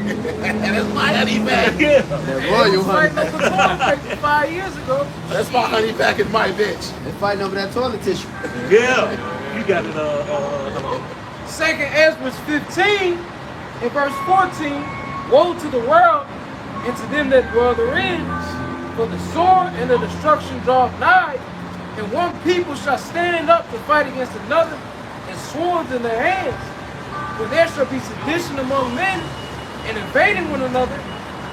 That's my honey pack. Yeah. Boy, you honey. Fighting over toilet paper 5 years ago. That's my honey pack in my bitch. They're fighting over that toilet tissue. Yeah. You got it, Second Ezra 15 and verse 14. Woe to the world and to them that dwell therein, for the sword and the destruction draweth nigh, and one people shall stand up to fight against another, and swords in their hands. For there shall be sedition among men, and invading one another.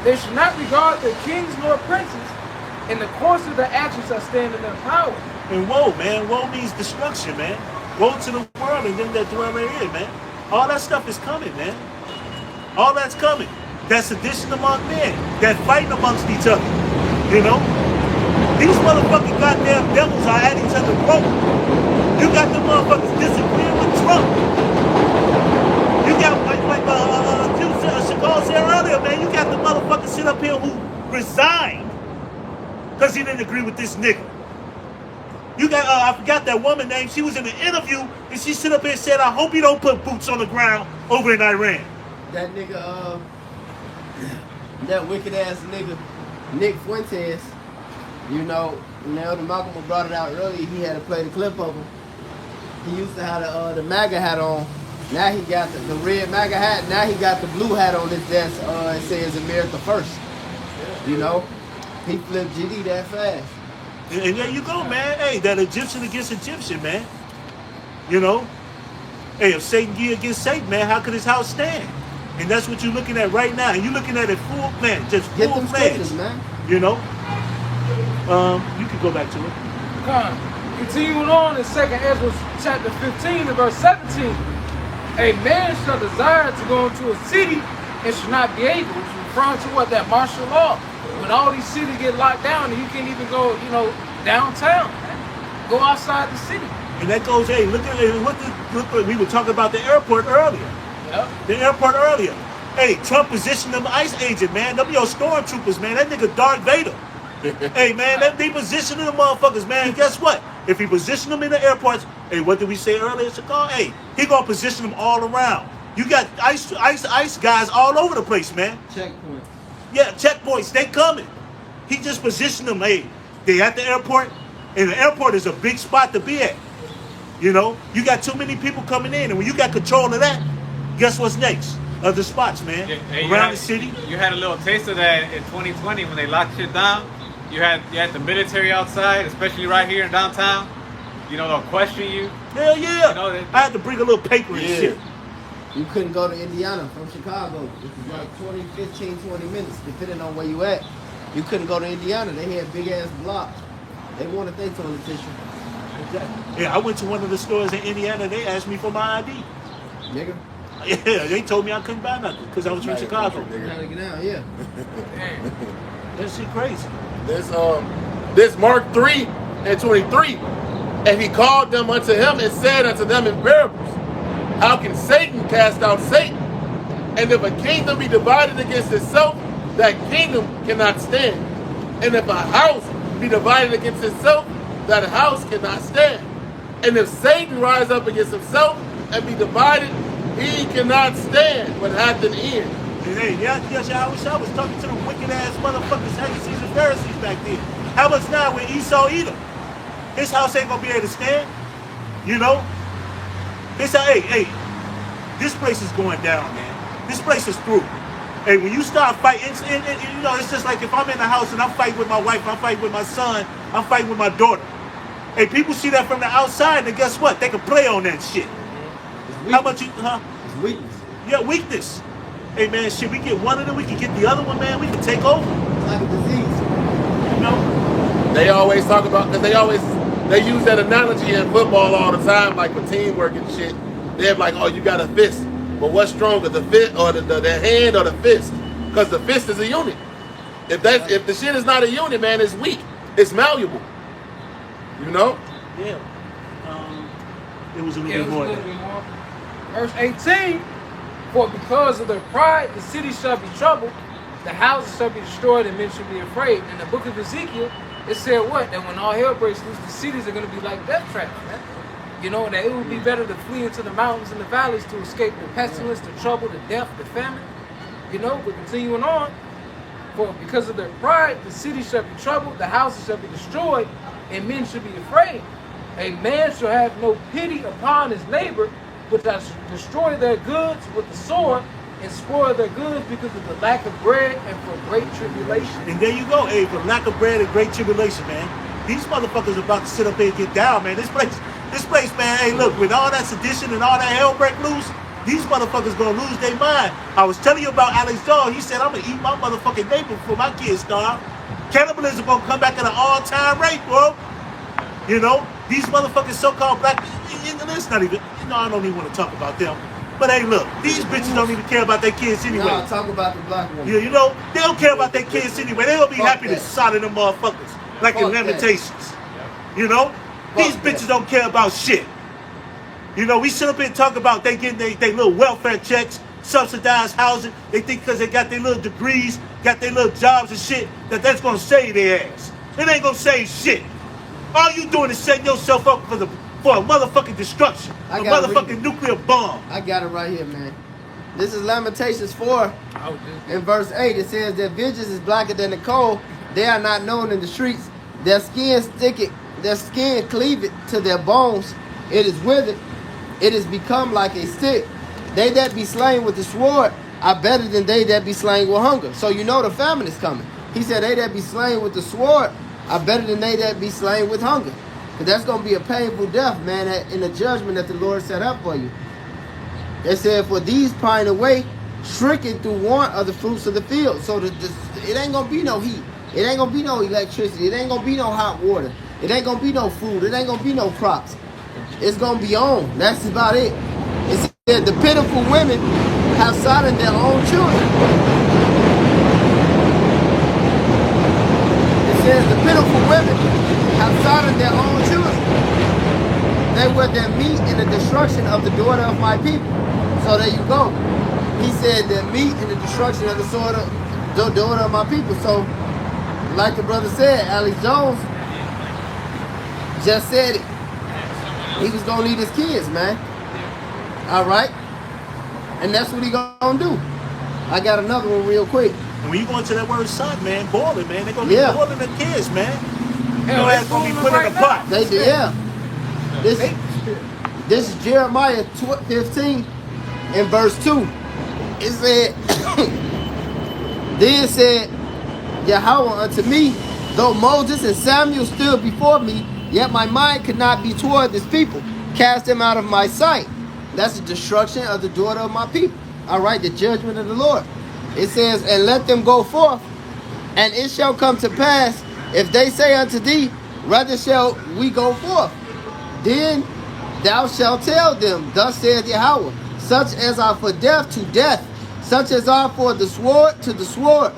They shall not regard their kings nor princes, and the course of their actions shall stand in their power. And woe, man. Woe means destruction, man. Woe to the world and them that dwell therein, man. All that stuff is coming, man. All that's coming. That sedition among men. That fighting amongst each other. You know? These motherfucking goddamn devils are at each other's throat. You got the motherfuckers disagreeing with Trump. You got like resigned because he didn't agree with this nigga. You got, I forgot that woman name. She was in the interview and she stood up here and said, I hope you don't put boots on the ground over in Iran. That nigga, that wicked ass nigga, Nick Fuentes, you know, the Malcolm brought it out earlier. He had to play the clip of him. He used to have the MAGA hat on. Now he got the red MAGA hat. Now he got the blue hat on his desk. It says America First. You know, he flipped GD that fast. And there you go, man. Hey, that Egyptian against Egyptian, man. You know? Hey, if Satan be against Satan, man, how could his house stand? And that's what you're looking at right now. And you're looking at it full, man, just Get full them fledged. scriptures, man. You know? You can go back to it. Continuing on in 2nd Ezra chapter 15 and verse 17. A man shall desire to go into a city and shall not be able. Referring to what? That martial law. When all these cities get locked down and you can't even go, you know, downtown. Go outside the city. And that goes, hey, look what we were talking about the airport earlier. Yep. The airport earlier. Hey, Trump positioned them ICE agent, man. Them your stormtroopers, man. That nigga Darth Vader. Hey, man, they positioning them motherfuckers, man. Guess what? If he position them in the airports, hey, what did we say earlier, Chicago? Hey, he gonna position them all around. You got ICE guys all over the place, man. Checkpoint. Yeah, checkpoints, they coming. He just positioned them, hey, they at the airport, and the airport is a big spot to be at. You know, you got too many people coming in, and when you got control of that, guess what's next? Other spots, man, Hey, around the city. You had a little taste of that in 2020 when they locked shit down. You had the military outside, especially right here in downtown. You know, they'll question you. Hell yeah. You know, I had to bring a little paper and shit. You couldn't go to Indiana from Chicago. It was like 20 minutes, depending on where you at. You couldn't go to Indiana. They had big ass blocks. They wanted their toilet tissue. Yeah, I went to one of the stores in Indiana. They asked me for my ID. Nigga. Yeah, they told me I couldn't buy nothing because I was from Chicago. Trying to get out, yeah. That shit crazy. This Mark 3 and 23, and he called them unto him and said unto them in parables, how can Satan cast out Satan? And if a kingdom be divided against itself, that kingdom cannot stand. And if a house be divided against itself, that house cannot stand. And if Satan rise up against himself and be divided, he cannot stand, but hath an end. And hey, I wish I was talking to the wicked ass motherfuckers, Sadducees and Pharisees back then. How much now when Esau eat them? His house ain't gonna be able to stand. You know? Hey, this place is going down, man. This place is through. Hey, when you start fighting, and you know, it's just like if I'm in the house and I'm fighting with my wife, I'm fighting with my son, I'm fighting with my daughter. Hey, people see that from the outside, and guess what? They can play on that shit. How much you, It's weakness. Yeah, weakness. Hey, man, shit, we get one of them, we can get the other one, man, we can take over. It's like a disease. You know? They always talk about, because they use that analogy in football all the time, like for teamwork and shit. They're like, oh, you got a fist. But what's stronger, the fist or the hand or the fist? Because the fist is a unit. If the shit is not a unit, man, it's weak. It's malleable. You know? Yeah. It was a little bit more. Verse 18, for because of their pride, the city shall be troubled, the houses shall be destroyed, and men shall be afraid. In the book of Ezekiel, it said what? That when all hell breaks loose, the cities are going to be like death traps, man. You know, that it would be better to flee into the mountains and the valleys to escape the pestilence, the trouble, the death, the famine. You know, but continuing on, for because of their pride, the city shall be troubled, the houses shall be destroyed, and men shall be afraid. A man shall have no pity upon his neighbor, but shall destroy their goods with the sword and spoil their goods because of the lack of bread and for great tribulation. And there you go, hey, for lack of bread and great tribulation, man. These motherfuckers are about to sit up here and get down, man. This place, man, hey, look, with all that sedition and all that hell break loose, these motherfuckers gonna lose their mind. I was telling you about Alex Dawg. He said, I'm gonna eat my motherfucking neighbor before my kids starve. Cannibalism gonna come back at an all-time rate, bro. You know, these motherfucking so-called black, it's not even, you know, I don't even want to talk about them. But hey, look, these bitches don't even care about their kids anyway. No, talk about the black woman. Yeah, you know, they don't care about their kids anyway. They don't be happy to slaughter them motherfuckers. Like in Fuck that. Lamentations. You know? These bitches don't care about shit. You know, we sit up here and talk about they getting they little welfare checks, subsidized housing. They think because they got their little degrees, got their little jobs and shit, that that's gonna save their ass. It ain't gonna save shit. All you doing is setting yourself up for a motherfucking destruction, a motherfucking nuclear bomb. I got it right here, man. This is Lamentations 4 in verse 8. It says, their vengeance is blacker than the coal. They are not known in the streets. Their skin cleaveth to their bones. It is withered. It is become like a stick. They that be slain with the sword are better than they that be slain with hunger. So you know the famine is coming. He said, they that be slain with the sword are better than they that be slain with hunger. Because that's going to be a painful death, man, in the judgment that the Lord set up for you. It said, for these pine away, shrinking through want of the fruits of the field. So it ain't going to be no heat. It ain't going to be no electricity. It ain't going to be no hot water. It ain't going to be no food. It ain't going to be no crops. It's going to be on. That's about it. It said, the pitiful women have silent their own children. It says, the pitiful women have silent their own children. They were their meat in the destruction of the daughter of my people. So there you go. He said their meat in the destruction of the daughter of my people. So, like the brother said, Alex Jones just said it. He was gonna lead his kids, man. All right, and that's what he gonna do. I got another one real quick. And when you go into that word son, man, boiling, man, they're gonna be Yeah. boiling the kids, man. Hell, Your ass gonna be put in a pot. They did, yeah. This is Jeremiah 15 in verse 2. It said, then said Yahweh unto me, though Moses and Samuel stood before me, yet my mind could not be toward this people. Cast them out of my sight. That's the destruction of the daughter of my people. All right, the judgment of the Lord. It says, and let them go forth, and it shall come to pass, if they say unto thee, rather shall we go forth, then thou shalt tell them, thus saith Yahweh, such as are for death to death, such as are for the sword to the sword,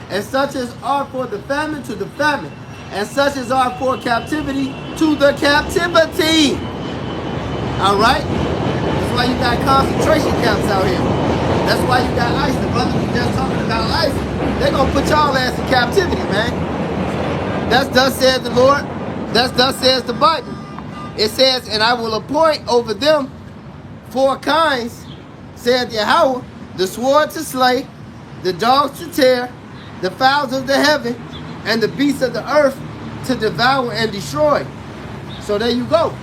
and such as are for the famine to the famine, and such as are for captivity to the captivity. All right? That's why you got concentration camps out here. That's why you got ICE. The brothers was just talking about ICE. They're going to put y'all ass in captivity, man. That's thus says the Lord. That's thus says the Bible. It says, and I will appoint over them 4 kinds, saith Yahweh, the sword to slay, the dogs to tear, the fowls of the heaven, and the beasts of the earth to devour and destroy. So there you go.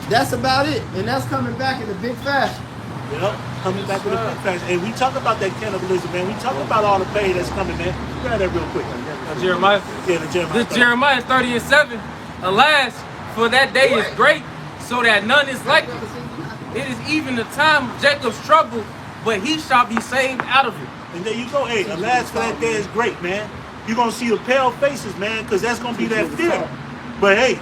That's about it. And that's coming back in a big fashion. Yep, coming back with a big fact. And we talk about that cannibalism, man. We talk about all the pain that's coming, man. Grab that real quick. Jeremiah. Yeah, the Jeremiah. This Jeremiah 30:7. Alas, for that day is great, so that none is like it. It is even the time of Jacob's trouble, but he shall be saved out of it. And there you go. Hey, alas, for that day is great, man. You're going to see the pale faces, man, because that's going to be that fear. But hey,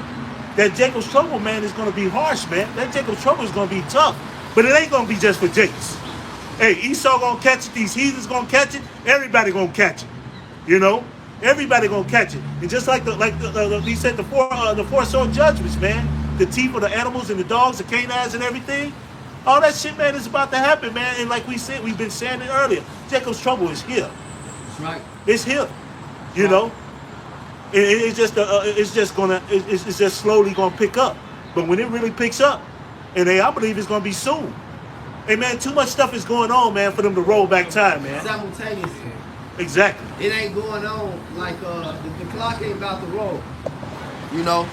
that Jacob's trouble, man, is going to be harsh, man. That Jacob's trouble is going to be tough. But it ain't going to be just for Jacob's. Hey, Esau going to catch it. These heathens going to catch it. Everybody going to catch it. You know? Everybody going to catch it. And just like he said, the four sword judgments, man. The teeth of the animals and the dogs, the canines and everything. All that shit, man, is about to happen, man. And like we said, we've been saying it earlier. Jacob's trouble is here. That's right. It's here. You know? It's just slowly gonna pick up. But when it really picks up, and I believe it's gonna be soon. Hey man, too much stuff is going on, man, for them to roll back time, man. Simultaneously. Exactly. It ain't going on like the clock ain't about to roll. You know?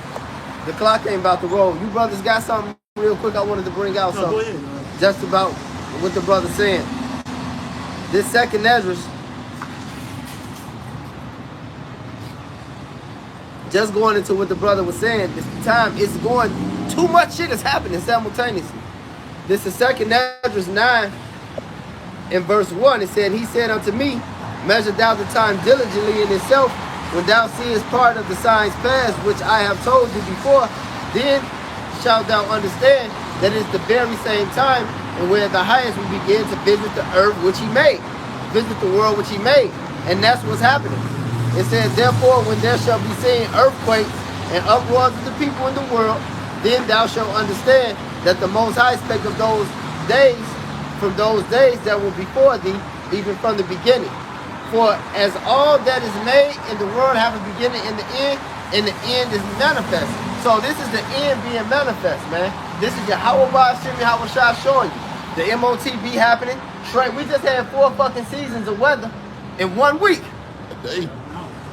The clock ain't about to roll. You brothers got something real quick I wanted to bring out No, go something. ahead. Just about what the brother's saying. This second Esdras, just going into what the brother was saying, this time it's going, too much shit is happening simultaneously. This is second Esdras 9 in verse 1. It said, he said unto me, measure thou the time diligently in itself, when thou seest part of the signs past, which I have told thee before, then shalt thou understand that it's the very same time, and where the highest will begin to visit the earth which he made, visit the world which he made. And that's what's happening. It says, therefore, when there shall be seen earthquakes and uproars of the people in the world, then thou shalt understand that the Most High spake of those days from those days that were before thee, even from the beginning. For as all that is made in the world have a beginning and the end is manifest. So this is the end being manifest, man. This is Yahweh Shimi Hawashah showing you. The MOT be happening. Straight, we just had 4 fucking seasons of weather in 1 week.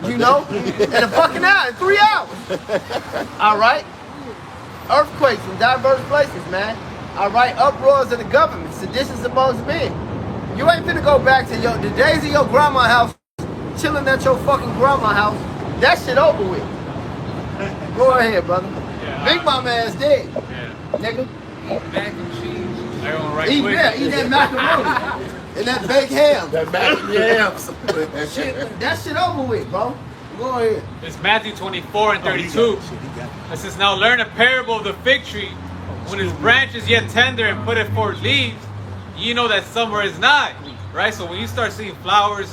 You know? In a fucking hour, in 3 hours. All right? Earthquakes in diverse places, man. All right? Uproars of the government, seditions amongst men. You ain't finna go back to the days of your grandma's house, chilling at your fucking grandma's house. That shit over with. Go ahead, brother. Yeah, Big Mama ass dead. Yeah. Nigga. Mac and cheese. I going right Eat, quick. yeah, eat that macaroni. And that baked ham. That mac and yams. Shit, that shit over with, bro. Go ahead. It's Matthew 24 and Oh, he 32. got it. Shit, he got it. It says, now learn a parable of the fig tree. When its branch is yet tender and putteth forth leaves, you know that summer is nigh. Right? So when you start seeing flowers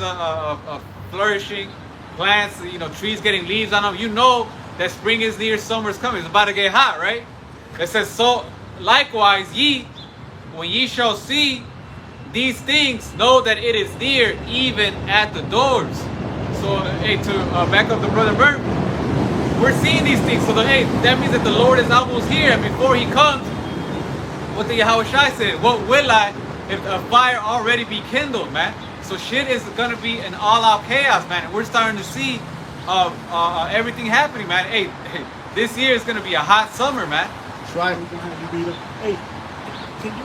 flourishing, plants, trees getting leaves on them, you know that spring is near, summer is coming. It's about to get hot, right? It says, so likewise ye, when ye shall see these things, know that it is near, even at the doors. So, hey, to back up the brother Bert, we're seeing these things. So, that means that the Lord is almost here. And before he comes, what the Yahweh Shai said, what will I if a fire already be kindled, man? So shit is going to be an all-out chaos, man. And we're starting to see everything happening, man. Hey, this year is going to be a hot summer, man. That's right. Hey, can you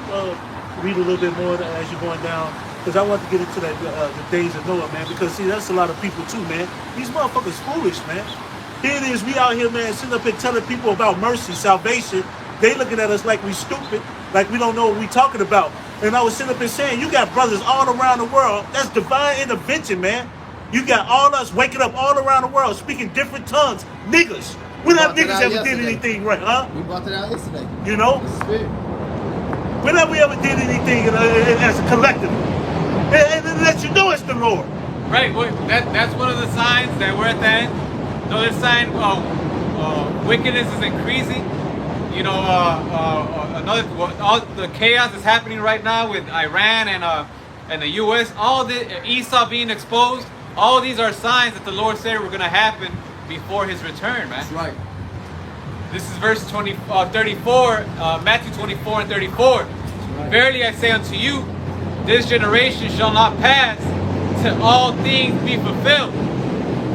read a little bit more as you're going down? Because I want to get into that the days of Noah, man. Because see, that's a lot of people too, man. These motherfuckers foolish, man. Here it is, we out here, man, sitting up here telling people about mercy, salvation. They looking at us like we stupid, like we don't know what we talking about. And I was sitting up here saying, you got brothers all around the world. That's divine intervention, man. You got all us waking up all around the world, speaking different tongues. Niggas. When have niggas ever did anything right, huh? We brought it out yesterday. You know? When have we ever did anything as a collective? And it lets you know it's the Lord. Right. Well, that's one of the signs that we're at the end. Another sign, wickedness is increasing. All the chaos that's happening right now with Iran and the U.S., all the Esau being exposed, all these are signs that the Lord said were going to happen before His return, man. That's right. This is verse 34, Matthew 24 and 34. Right. Verily I say unto you, this generation shall not pass till all things be fulfilled.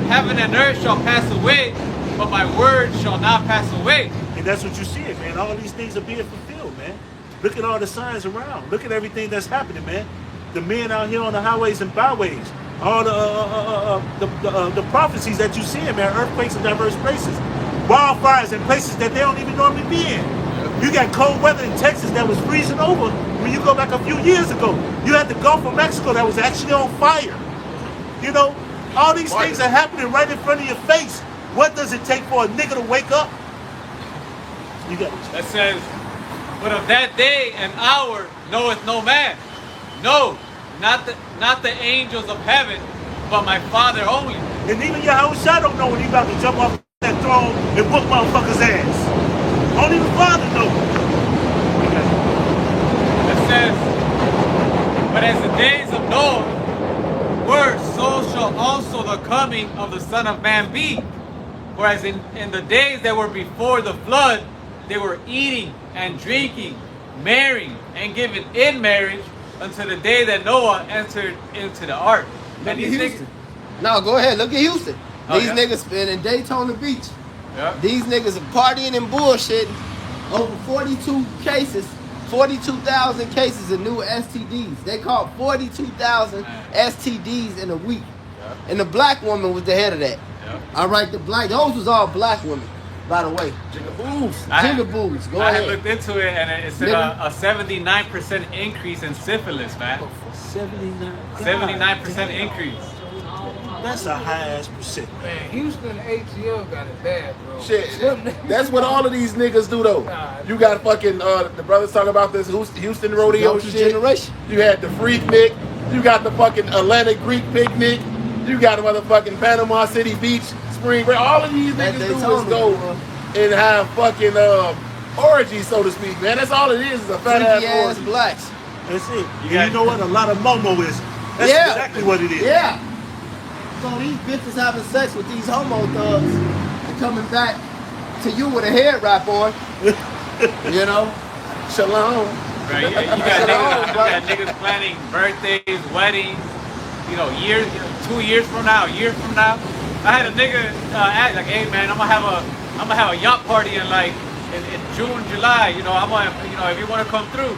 Heaven and earth shall pass away, but my word shall not pass away. And that's what you see, man. All these things are being fulfilled, man. Look at all the signs around. Look at everything that's happening, man. The men out here on the highways and byways. All the prophecies that you see, man. Earthquakes in diverse places. Wildfires in places that they don't even normally be in. You got cold weather in Texas that was freezing over when you go back a few years ago. You had the Gulf of Mexico that was actually on fire. You know, all these things are happening right in front of your face. What does it take for a nigga to wake up? You got it. That says, but of that day and hour knoweth no man. No, not the angels of heaven, but my Father only. And even Yahushua don't know when he about to jump off that throne and whoop motherfuckers' ass. Only the Father knows. It says, but as the days of Noah were, so shall also the coming of the Son of Man be. Whereas in the days that were before the flood, they were eating and drinking, marrying and giving in marriage until the day that Noah entered into the ark. And these niggas, no, go ahead. Look at Houston. Oh, These yeah? niggas been in Daytona Beach. Yeah. These niggas are partying and bullshitting. Over 42 cases, 42,000 cases of new STDs. They caught 42,000 STDs in a week. Yeah. And the black woman was the head of that. Yeah. All right, those was all black women, by the way. Jigaboos. Go I ahead. had looked into it and it said a 79% increase in syphilis, man. 79. 79% increase. That's a high ass percent. Man, Houston ATL got it bad, bro. Shit, that's what all of these niggas do though. You got fucking the brothers talking about this Houston rodeo shit. Generation. You had the Freaknik. You got the fucking Atlantic Greek picnic. You got the motherfucking Panama City Beach spring break. All of these niggas do is go and have fucking orgies, so to speak, man. That's all it is a fat Freaky ass ass orgy. blacks. That's it. You And got- you know what? A lot of Momoism. That's Yeah. exactly what it is. Yeah. So these bitches having sex with these homo thugs and coming back to you with a head wrap on. You know? Shalom. Right, you got niggas planning birthdays, weddings, you know, 2 years from now, a year from now. I had a nigga ask like, hey man, I'm gonna have a yacht party in like in June, July. You know, if you want to come through.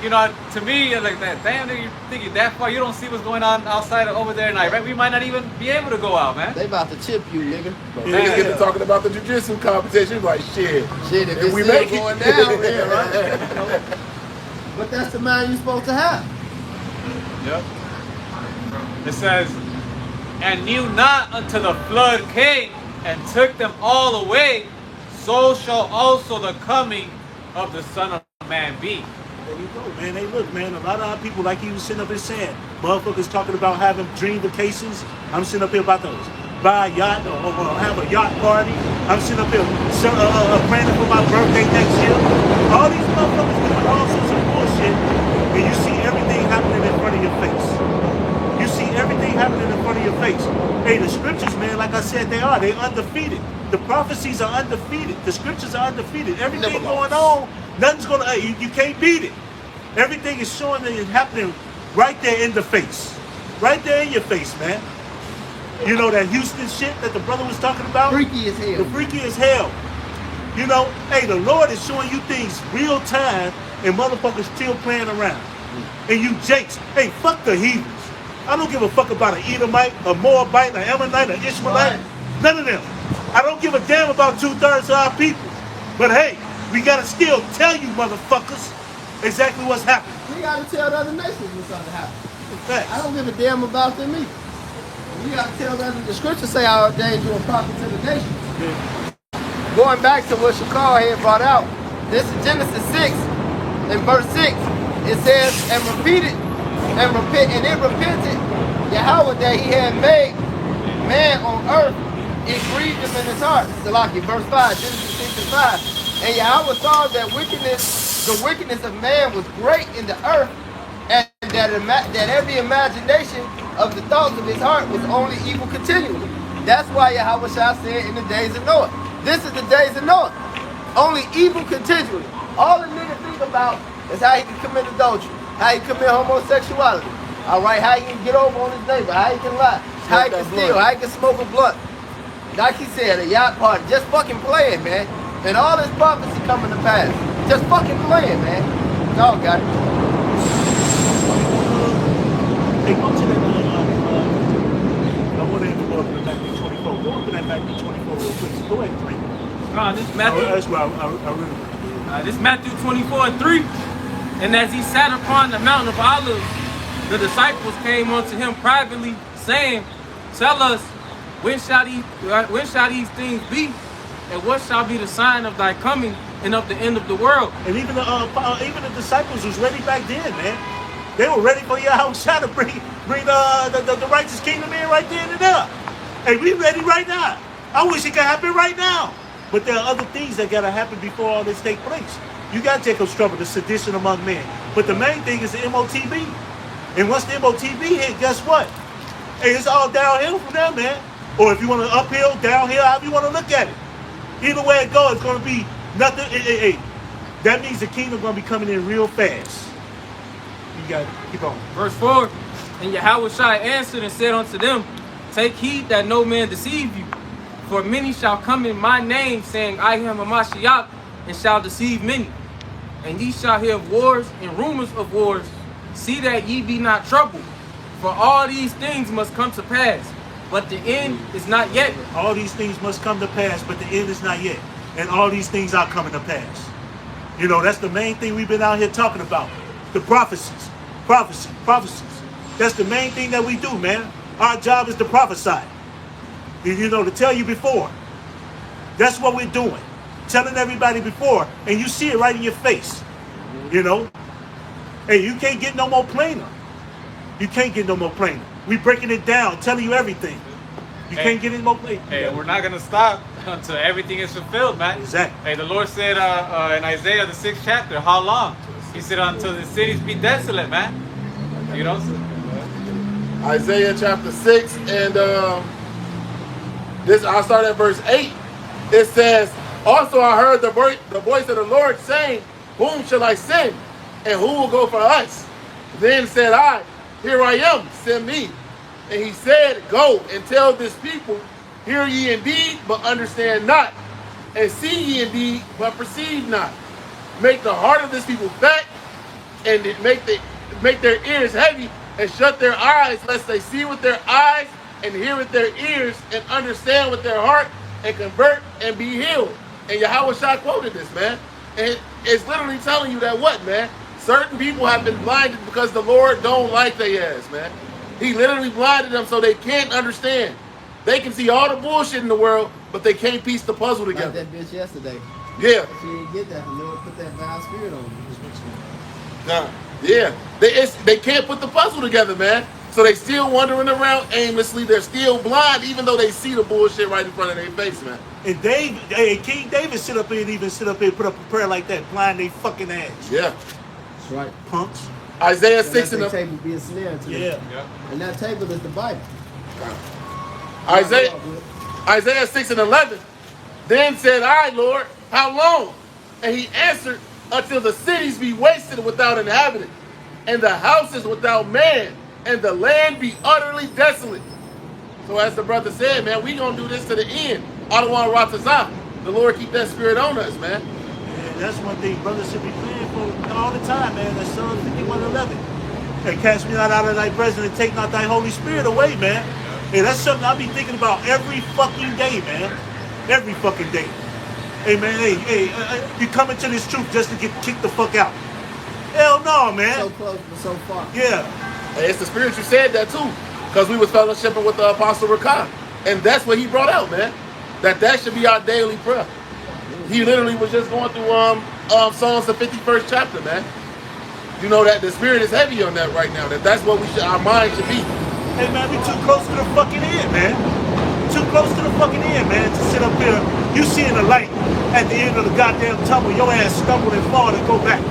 You know, to me, like that, damn nigga, you think you that far? You don't see what's going on outside of over there in Iraq. We might not even be able to go out, man. They about to chip you, nigga. But niggas get to talking about the jiu-jitsu competition, like shit. Shit, if it's we still make it. going down, yeah, right? You know? But that's the mind you're supposed to have. Yep. It says, and knew not until the flood came and took them all away, so shall also the coming of the Son of Man be. There you go, man. Hey, look, man. A lot of our people, like he was sitting up here saying, motherfuckers talking about having dream vacations. I'm sitting up here about to buy a yacht or have a yacht party. I'm sitting up here planning for my birthday next year. All these motherfuckers doing all sorts of bullshit, and you see everything happening in front of your face. You see everything happening in front of your face. Hey, the scriptures, man, like I said, they're undefeated. The prophecies are undefeated. The scriptures are undefeated. Everything going on, nothing's gonna, you can't beat it. Everything is showing that it's happening right there in the face. Right there in your face, man. You know that Houston shit that the brother was talking about? Freaky as hell. The freaky as hell. You know, hey, the Lord is showing you things real time and motherfuckers still playing around. And you jakes, hey, fuck the heathens. I don't give a fuck about an Edomite, a Moabite, an Ammonite, an Ishmaelite. Right. None of them. I don't give a damn about 2/3 of our people. But hey, we gotta still tell you motherfuckers exactly what's happening. We gotta tell the other nations what's gonna happen. Facts. I don't give a damn about them either. We gotta tell them. The scriptures say I ordained you a prophet to the nations. Yeah. Going back to what Shakar had brought out, this is Genesis 6, in verse 6. It says, and repeated, and it repented Yahweh that he had made man on earth. It grieved him in his heart. Salaki, verse 5, Genesis 6 and 5. And Yahweh saw that the wickedness of man was great in the earth, and that every imagination of the thoughts of his heart was only evil continually. That's why Yahweh Shah said in the days of Noah. This is the days of Noah. Only evil continually. All the nigga think about is how he can commit adultery, how he can commit homosexuality. All right, how he can get over on his neighbor, how he can lie, how he can steal, how he can smoke a blunt. Like he said, a yacht party, just fucking playing, man. And all this prophecy coming to pass. Just fucking playing, man. Y'all got it. Hey, go to that, I want to go up to Matthew 24. Go up to that Matthew 24 real quick. Go ahead and read it. This Matthew. That's why I really. This Matthew 24:3. And as he sat upon the mountain of Olives, the disciples came unto him privately, saying, tell us, when shall these things be? And what shall be the sign of thy coming and of the end of the world? And even the disciples was ready back then, man. They were ready for Yahweh to bring the righteous kingdom in right then and there. Hey, we ready right now. I wish it could happen right now. But there are other things that gotta happen before all this take place. You gotta take up struggle, the sedition among men. But the main thing is the MOTB. And once the MOTB hit, guess what? Hey, it's all downhill from there, man. Or if you want to uphill, downhill, however you want to look at it. Either way it goes, it's going to be nothing. Hey, that means the kingdom going to be coming in real fast. You got to keep on. Verse 4. And Yahweh Shai answered and said unto them, take heed that no man deceive you. For many shall come in my name, saying, I am a Mashiach, and shall deceive many. And ye shall hear of wars and rumors of wars. See that ye be not troubled. For all these things must come to pass. But the end is not yet. All these things must come to pass, but the end is not yet. And all these things are coming to pass. You know, that's the main thing we've been out here talking about. The prophecies. Prophecies. That's the main thing that we do, man. Our job is to prophesy. You know, to tell you before. That's what we're doing. Telling everybody before, and you see it right in your face. You know? Hey, you can't get no more plainer. You can't get no more plainer. We breaking it down, telling you everything. You can't get any more plainer. Hey, we're not gonna stop until everything is fulfilled, man. Exactly. Hey, the Lord said in Isaiah the 6th chapter, how long? He said, until the cities be desolate, man. You know? Isaiah chapter 6, and this I'll start at verse 8. It says, also I heard the voice of the Lord saying, whom shall I send, and who will go for us? Then said I, here I am, send me. And he said, go and tell this people, hear ye indeed, but understand not, and see ye indeed, but perceive not. Make the heart of this people fat, and make their ears heavy, and shut their eyes, lest they see with their eyes, and hear with their ears, and understand with their heart, and convert and be healed. And Yahweh Shah quoted this, man. And it's literally telling you that what, man? Certain people have been blinded because the Lord don't like their ass, man. He literally blinded them so they can't understand. They can see all the bullshit in the world, but they can't piece the puzzle Like together. that bitch yesterday. Yeah. She didn't get that. The Lord put that vile spirit on me. Nah. Yeah. They can't put the puzzle together, man. So they still wandering around aimlessly. They're still blind, even though they see the bullshit right in front of their face, man. And King David sit up here and put up a prayer like that, blind they fucking ass. Yeah. That's right. Punks. Isaiah And 6 let and that table be a snare to them. Yeah. And that table is the Bible. Isaiah 6 and 11. Then said I, Lord, how long? And he answered, until the cities be wasted without inhabitant, and the houses without man, and the land be utterly desolate. So as the brother said, man, we gonna do this to the end. Adawan Ratazah. The Lord keep that spirit on us, man. And that's one thing brothers should be praying for all the time, man. That's Psalm 51:11. And cast me not out of thy presence and take not thy Holy Spirit away, man. Hey, that's something I be thinking about every fucking day, man. Every fucking day. Hey, man, you coming to this truth just to get kicked the fuck out. Hell no, man. So close but so far. Yeah. And it's the spirit you said that too, because we was fellowshipping with the Apostle Rakan. And that's what he brought out, man. That should be our daily prayer. He literally was just going through Psalms the 51st chapter, man. You know that the spirit is heavy on that right now. That's what our mind should be. Hey, man, we too close to the fucking end, man. Too close to the fucking end, man, to sit up here. You seeing the light at the end of the goddamn tunnel. Your ass stumble and fall and go back.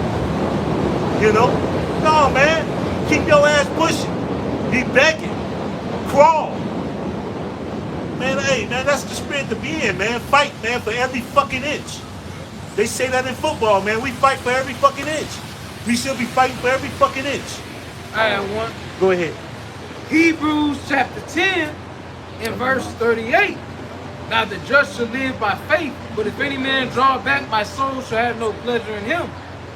You know? No, man. Keep your ass pushing. Be begging. Crawl. Man, hey, man, that's the spirit to be in, man. Fight, man, for every fucking inch. They say that in football, man. We fight for every fucking inch. We should be fighting for every fucking inch. I have one. Go ahead. Hebrews chapter 10 and verse 38. Now the just shall live by faith, but if any man draw back, my soul shall have no pleasure in him.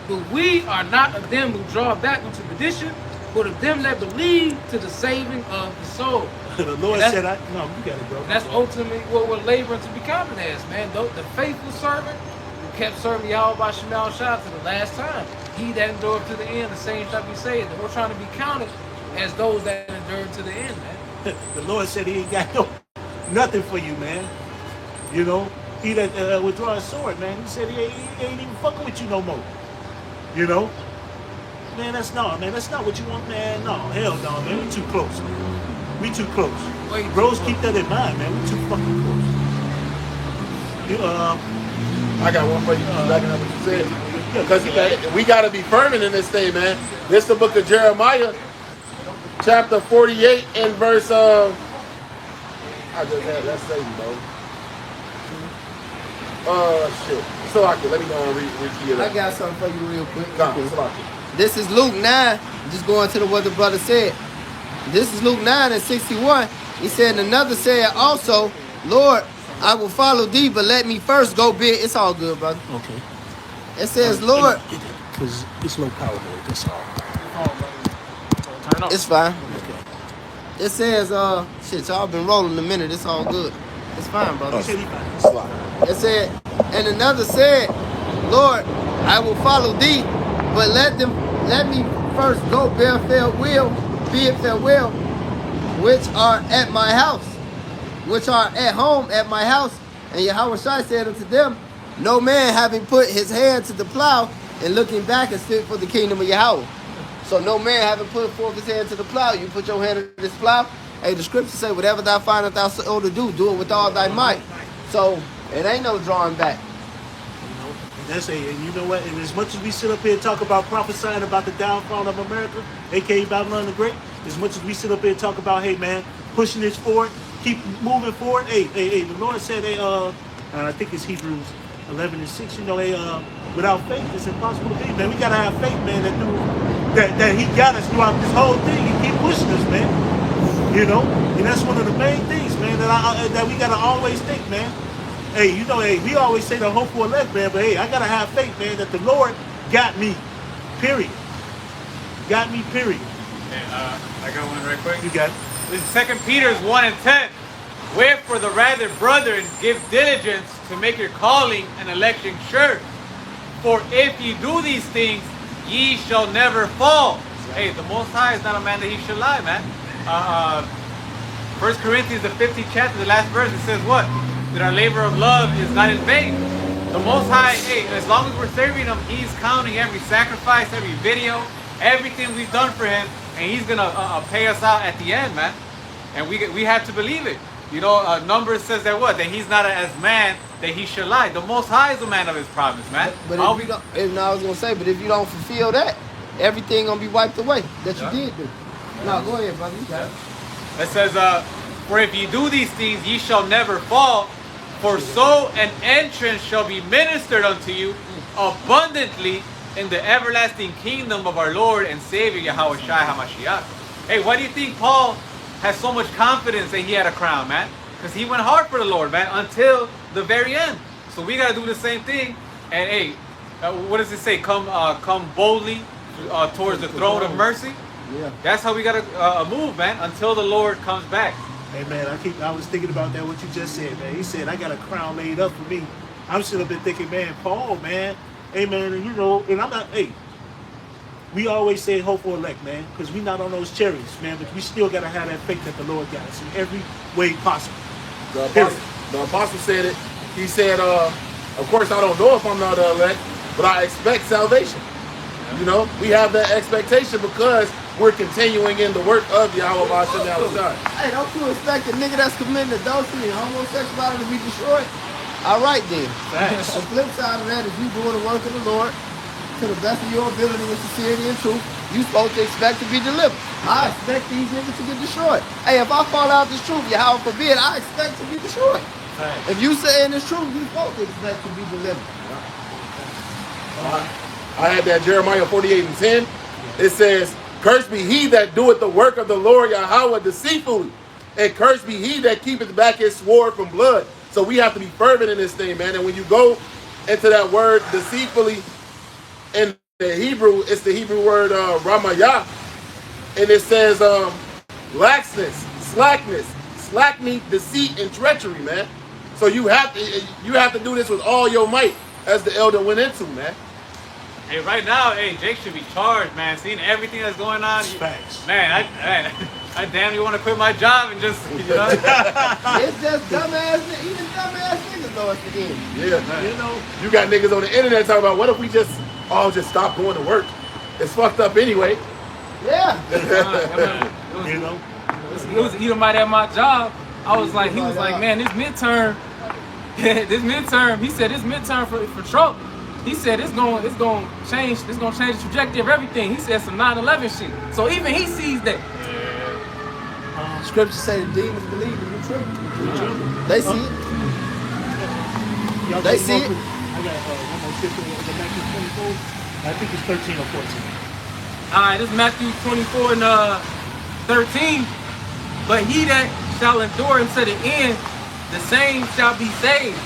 But we are not of them who draw back unto perdition, but of them that believe to the saving of the soul. The Lord said, no, you got it, bro. That's ultimately what we're laboring to become as, man. The faithful servant who kept serving Yahweh by Shemal Shah to the last time. He that endured to the end, the same shall be saved. And we're trying to be counted as those that endured to the end, man. The Lord said he ain't got nothing for you, man. You know, he that withdraw his sword, man. He said he ain't even fucking with you no more. You know? Man, that's not what you want, man. No, hell no, man. We too close, man. We too close. Wait, Bros, keep that in mind, man. We too fucking close. I got one for you. Backing up what you said. Because we got to be fervent in this thing, man. This is the book of Jeremiah, chapter 48 and verse, I just had that statement, bro. Shit. So let me go and read it. I got something for you real quick. Go. This is Luke 9. Just going to what the brother said. This is Luke 9 and 61. He said, another said also, Lord, I will follow thee, but let me first go bid. It's all good, brother. Okay. It says, Lord. Because it's low power mode, that's all. Turn up. It's fine. Okay. It says, shit, y'all been rolling a minute. It's all good. It's fine, brother. He said he fine. It said, and another said, Lord, I will follow thee, but let me first go bid farewell, which are at my house, which are at home at my house. And Yahweh Shai said unto them, no man having put his hand to the plow and looking back is fit for the kingdom of Yahweh. So no man having put forth his hand to the plow, you put your hand to this plow. Hey, the scripture say, whatever thou findest thou so to do it with all thy might. So it ain't no drawing back. That's a, and you know what? And as much as we sit up here and talk about prophesying about the downfall of America, aka Babylon the Great, as much as we sit up here and talk about, hey man, pushing this forward, keep moving forward. Hey, the Lord said, I think it's Hebrews 11:6. You know, without faith, it's impossible to be. Man, we gotta have faith, man. That He got us throughout this whole thing. He keep pushing us, man. You know, and that's one of the main things, man. That we gotta always think, man. Hey, you know, hey, we always say the hopeful elect, man, but hey, I gotta have faith, man, that the Lord got me. Period. Got me, period. And, I got one right quick. You got it. This is 2 Peter 1:10. Wherefore the rather, brethren, give diligence to make your calling and election sure. For if ye do these things, ye shall never fall. Hey, the Most High is not a man that he should lie, man. 1 Corinthians, the 15th chapter, the last verse, it says what? That our labor of love is not in vain. The Most High, hey, as long as we're serving Him, He's counting every sacrifice, every video, everything we've done for Him, and He's gonna pay us out at the end, man. And we have to believe it. You know, Numbers says that what? That He's not as man that He should lie. The Most High is the man of His promise, man. But if you don't, I was gonna say, but if you don't fulfill that, everything gonna be wiped away that you did do. No, go ahead, brother. You got it. It says, for if ye do these things, ye shall never fall. For so an entrance shall be ministered unto you abundantly in the everlasting kingdom of our Lord and Savior Yahweh Shai HaMashiach. Hey, why do you think Paul has so much confidence that he had a crown, man? Because he went hard for the Lord, man, until the very end. So we got to do the same thing. And hey, what does it say? Come boldly towards the throne of mercy. Yeah. That's how we got to move, man, until the Lord comes back. Hey man, I was thinking about that, what you just said, man. He said, I got a crown laid up for me. I'm sitting up there thinking, man, Paul, man. Hey man, and you know, and I'm not, hey, we always say hopeful elect, man, because we not on those cherries, man, but we still got to have that faith that the Lord got us in every way possible. The apostle said it. He said, of course, I don't know if I'm not the elect, but I expect salvation. You know, we have that expectation because we're continuing in the work of Yahweh Ba'ashem Yahushua. Hey, don't you expect a nigga that's committing adultery and homosexuality to be destroyed? All right then. Thanks. The flip side of that is you doing the work of the Lord to the best of your ability with sincerity and truth. You supposed to expect to be delivered. I expect these niggas to get destroyed. Hey, if I fall out this truth, Yahweh forbid, I expect to be destroyed. Thanks. If you saying this truth, you supposed to expect to be delivered. I had that Jeremiah 48:10. It says, cursed be he that doeth the work of the Lord Yahweh deceitfully, and cursed be he that keepeth back his sword from blood. So we have to be fervent in this thing, man. And when you go into that word deceitfully in the Hebrew, it's the Hebrew word ramayah, and it says laxness, slackness, slackening, deceit, and treachery, man. So you have to do this with all your might, as the elder went into, man. Hey, right now, hey, Jake should be charged, man. Seeing everything that's going on, Facts. man, I damn near want to quit my job and just, you know. It's just dumbass, even dumbass niggas know it's the end. Yeah, You know, you got niggas on the internet talking about what if we just all just stop going to work? It's fucked up anyway. Yeah. you know. It was Edomite at my job. I was like, he was like, man, this midterm, he said this midterm for Trump. He said it's gonna change the trajectory of everything. He said some 9/11 shit. So even he sees that. Scripture say the demons believe in the truth. They see it. Y'all They got see one it. more- I got one more scripture. The Matthew 24. I think it's 13 or 14. All right, this is Matthew 24 and 13. But he that shall endure unto the end, the same shall be saved.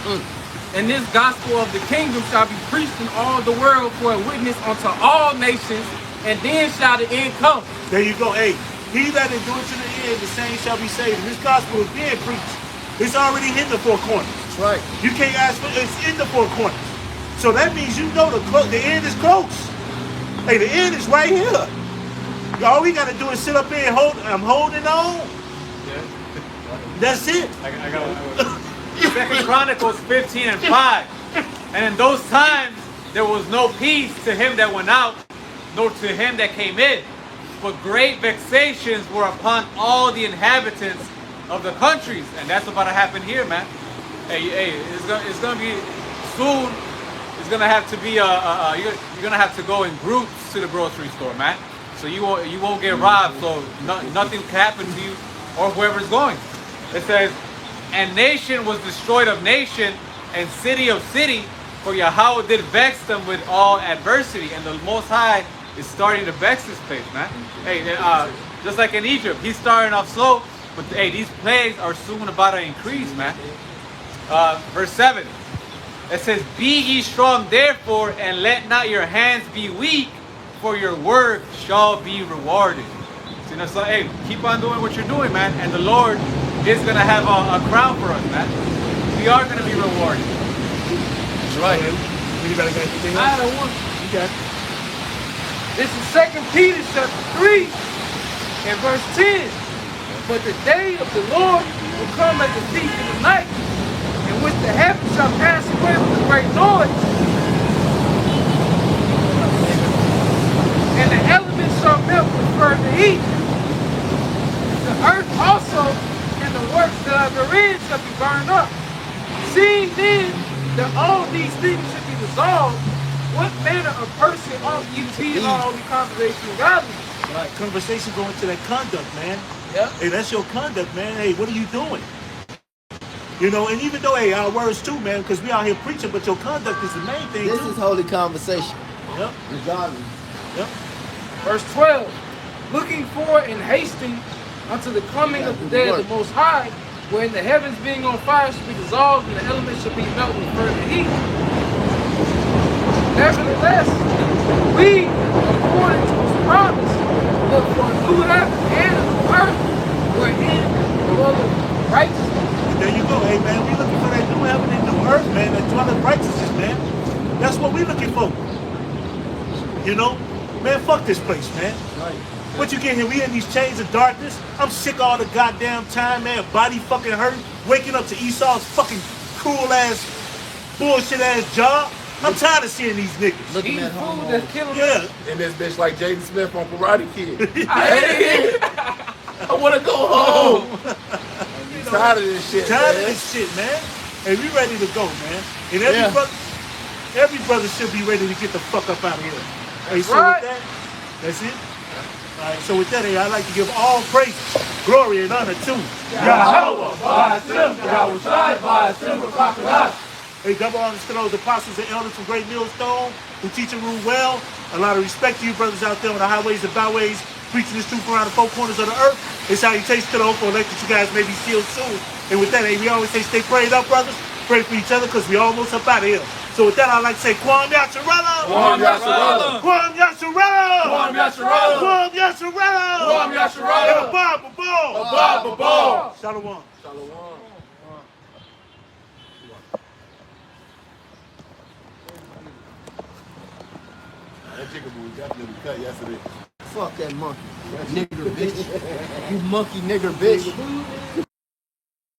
And this gospel of the kingdom shall be preached in all the world for a witness unto all nations, and then shall the end come. There you go. Hey, he that endures to the end, the same shall be saved. And this gospel is being preached. It's already in the four corners. That's right. You can't ask for it's in the four corners. So that means you know the end is close. Hey, the end is right here. All we gotta do is sit up here and I'm holding on. That's it. I got 2 Chronicles 15:5. And in those times there was no peace to him that went out, nor to him that came in. For great vexations were upon all the inhabitants of the countries. And that's about to happen here, man. Hey, it's gonna be soon. it's gonna have to be you're gonna have to go in groups to the grocery store, man. So you won't get robbed. So nothing can happen to you or whoever's going. It says, and nation was destroyed of nation, and city of city, for Yahweh did vex them with all adversity. And the Most High is starting to vex this place, man. Hey, just like in Egypt, he's starting off slow, but hey, these plagues are soon about to increase, man. Verse 7, it says, be ye strong therefore, and let not your hands be weak, for your work shall be rewarded. So, hey, keep on doing what you're doing, man, and the Lord is going to have a crown for us, man. We are going to be rewarded. That's right. Anybody got anything else? I don't want. Okay. This is 2 Peter chapter 3 and verse 10. But the day of the Lord will come as a thief in the night, in which the heavens shall pass away with a great noise, and the elements shall melt with fervent heat. The earth also and the works that are therein shall be burned up. Seeing then that all these things should be dissolved, what manner of person ought you to be in all holy conversation and godliness? Right. Conversation going to that conduct, man. Yep. Hey, that's your conduct, man. Hey, what are you doing? You know, and even though, hey, our words too, man, because we out here preaching, but your conduct is the main thing. This too. is holy conversation. Yep. Regardless. Yep. Verse 12, looking for and hasting unto the coming of the day of the Most High, wherein the heavens being on fire shall be dissolved, and the elements shall be melted with fervent heat. Nevertheless, we, according to his promise, look for a new heaven and a new earth, wherein dwelleth righteousness. There you go, hey, man. We looking for that new heaven and new earth, man. That dwelling righteousness, man. That's what we looking for. You know? Man, fuck this place, man. Right. What you get here? We in these chains of darkness. I'm sick all the goddamn time, man. Body fucking hurt. Waking up to Esau's fucking cruel ass, bullshit ass job. I'm tired of seeing these niggas. Looking Eating at food home. that's killing us. Yeah. And this bitch like Jaden Smith on Karate Kid. I want to go home. I'm tired of this shit, Tired man. of this shit, man. Hey, we ready to go, man. And Yeah. every brother should be ready to get the fuck up out of here. Hey, so right. with that, that's it. All right, so with that, hey, I'd like to give all praise, glory, and honor to Yahweh. Hey, double honors to those apostles and elders from Great Millstone who teach and rule well. A lot of respect to you brothers out there on the highways and byways, preaching this truth around the four corners of the earth. It's how you taste to the hopeful elect that you guys may be sealed soon. And with that, hey, we always say stay prayed up, brothers. Pray for each other because we almost up out of here. So with that, I'd like to say, Kwam Yasharella! Kwam Yasharella! Kwam Yasharella! Kwam Yasharella! Kwam Yasharella! Kwam Yasharella! And Abba Babal! Abba Babal! Shalom. Shalom. That jigaboo was definitely cut yesterday. Fuck that monkey. Nigger bitch. You monkey nigger bitch.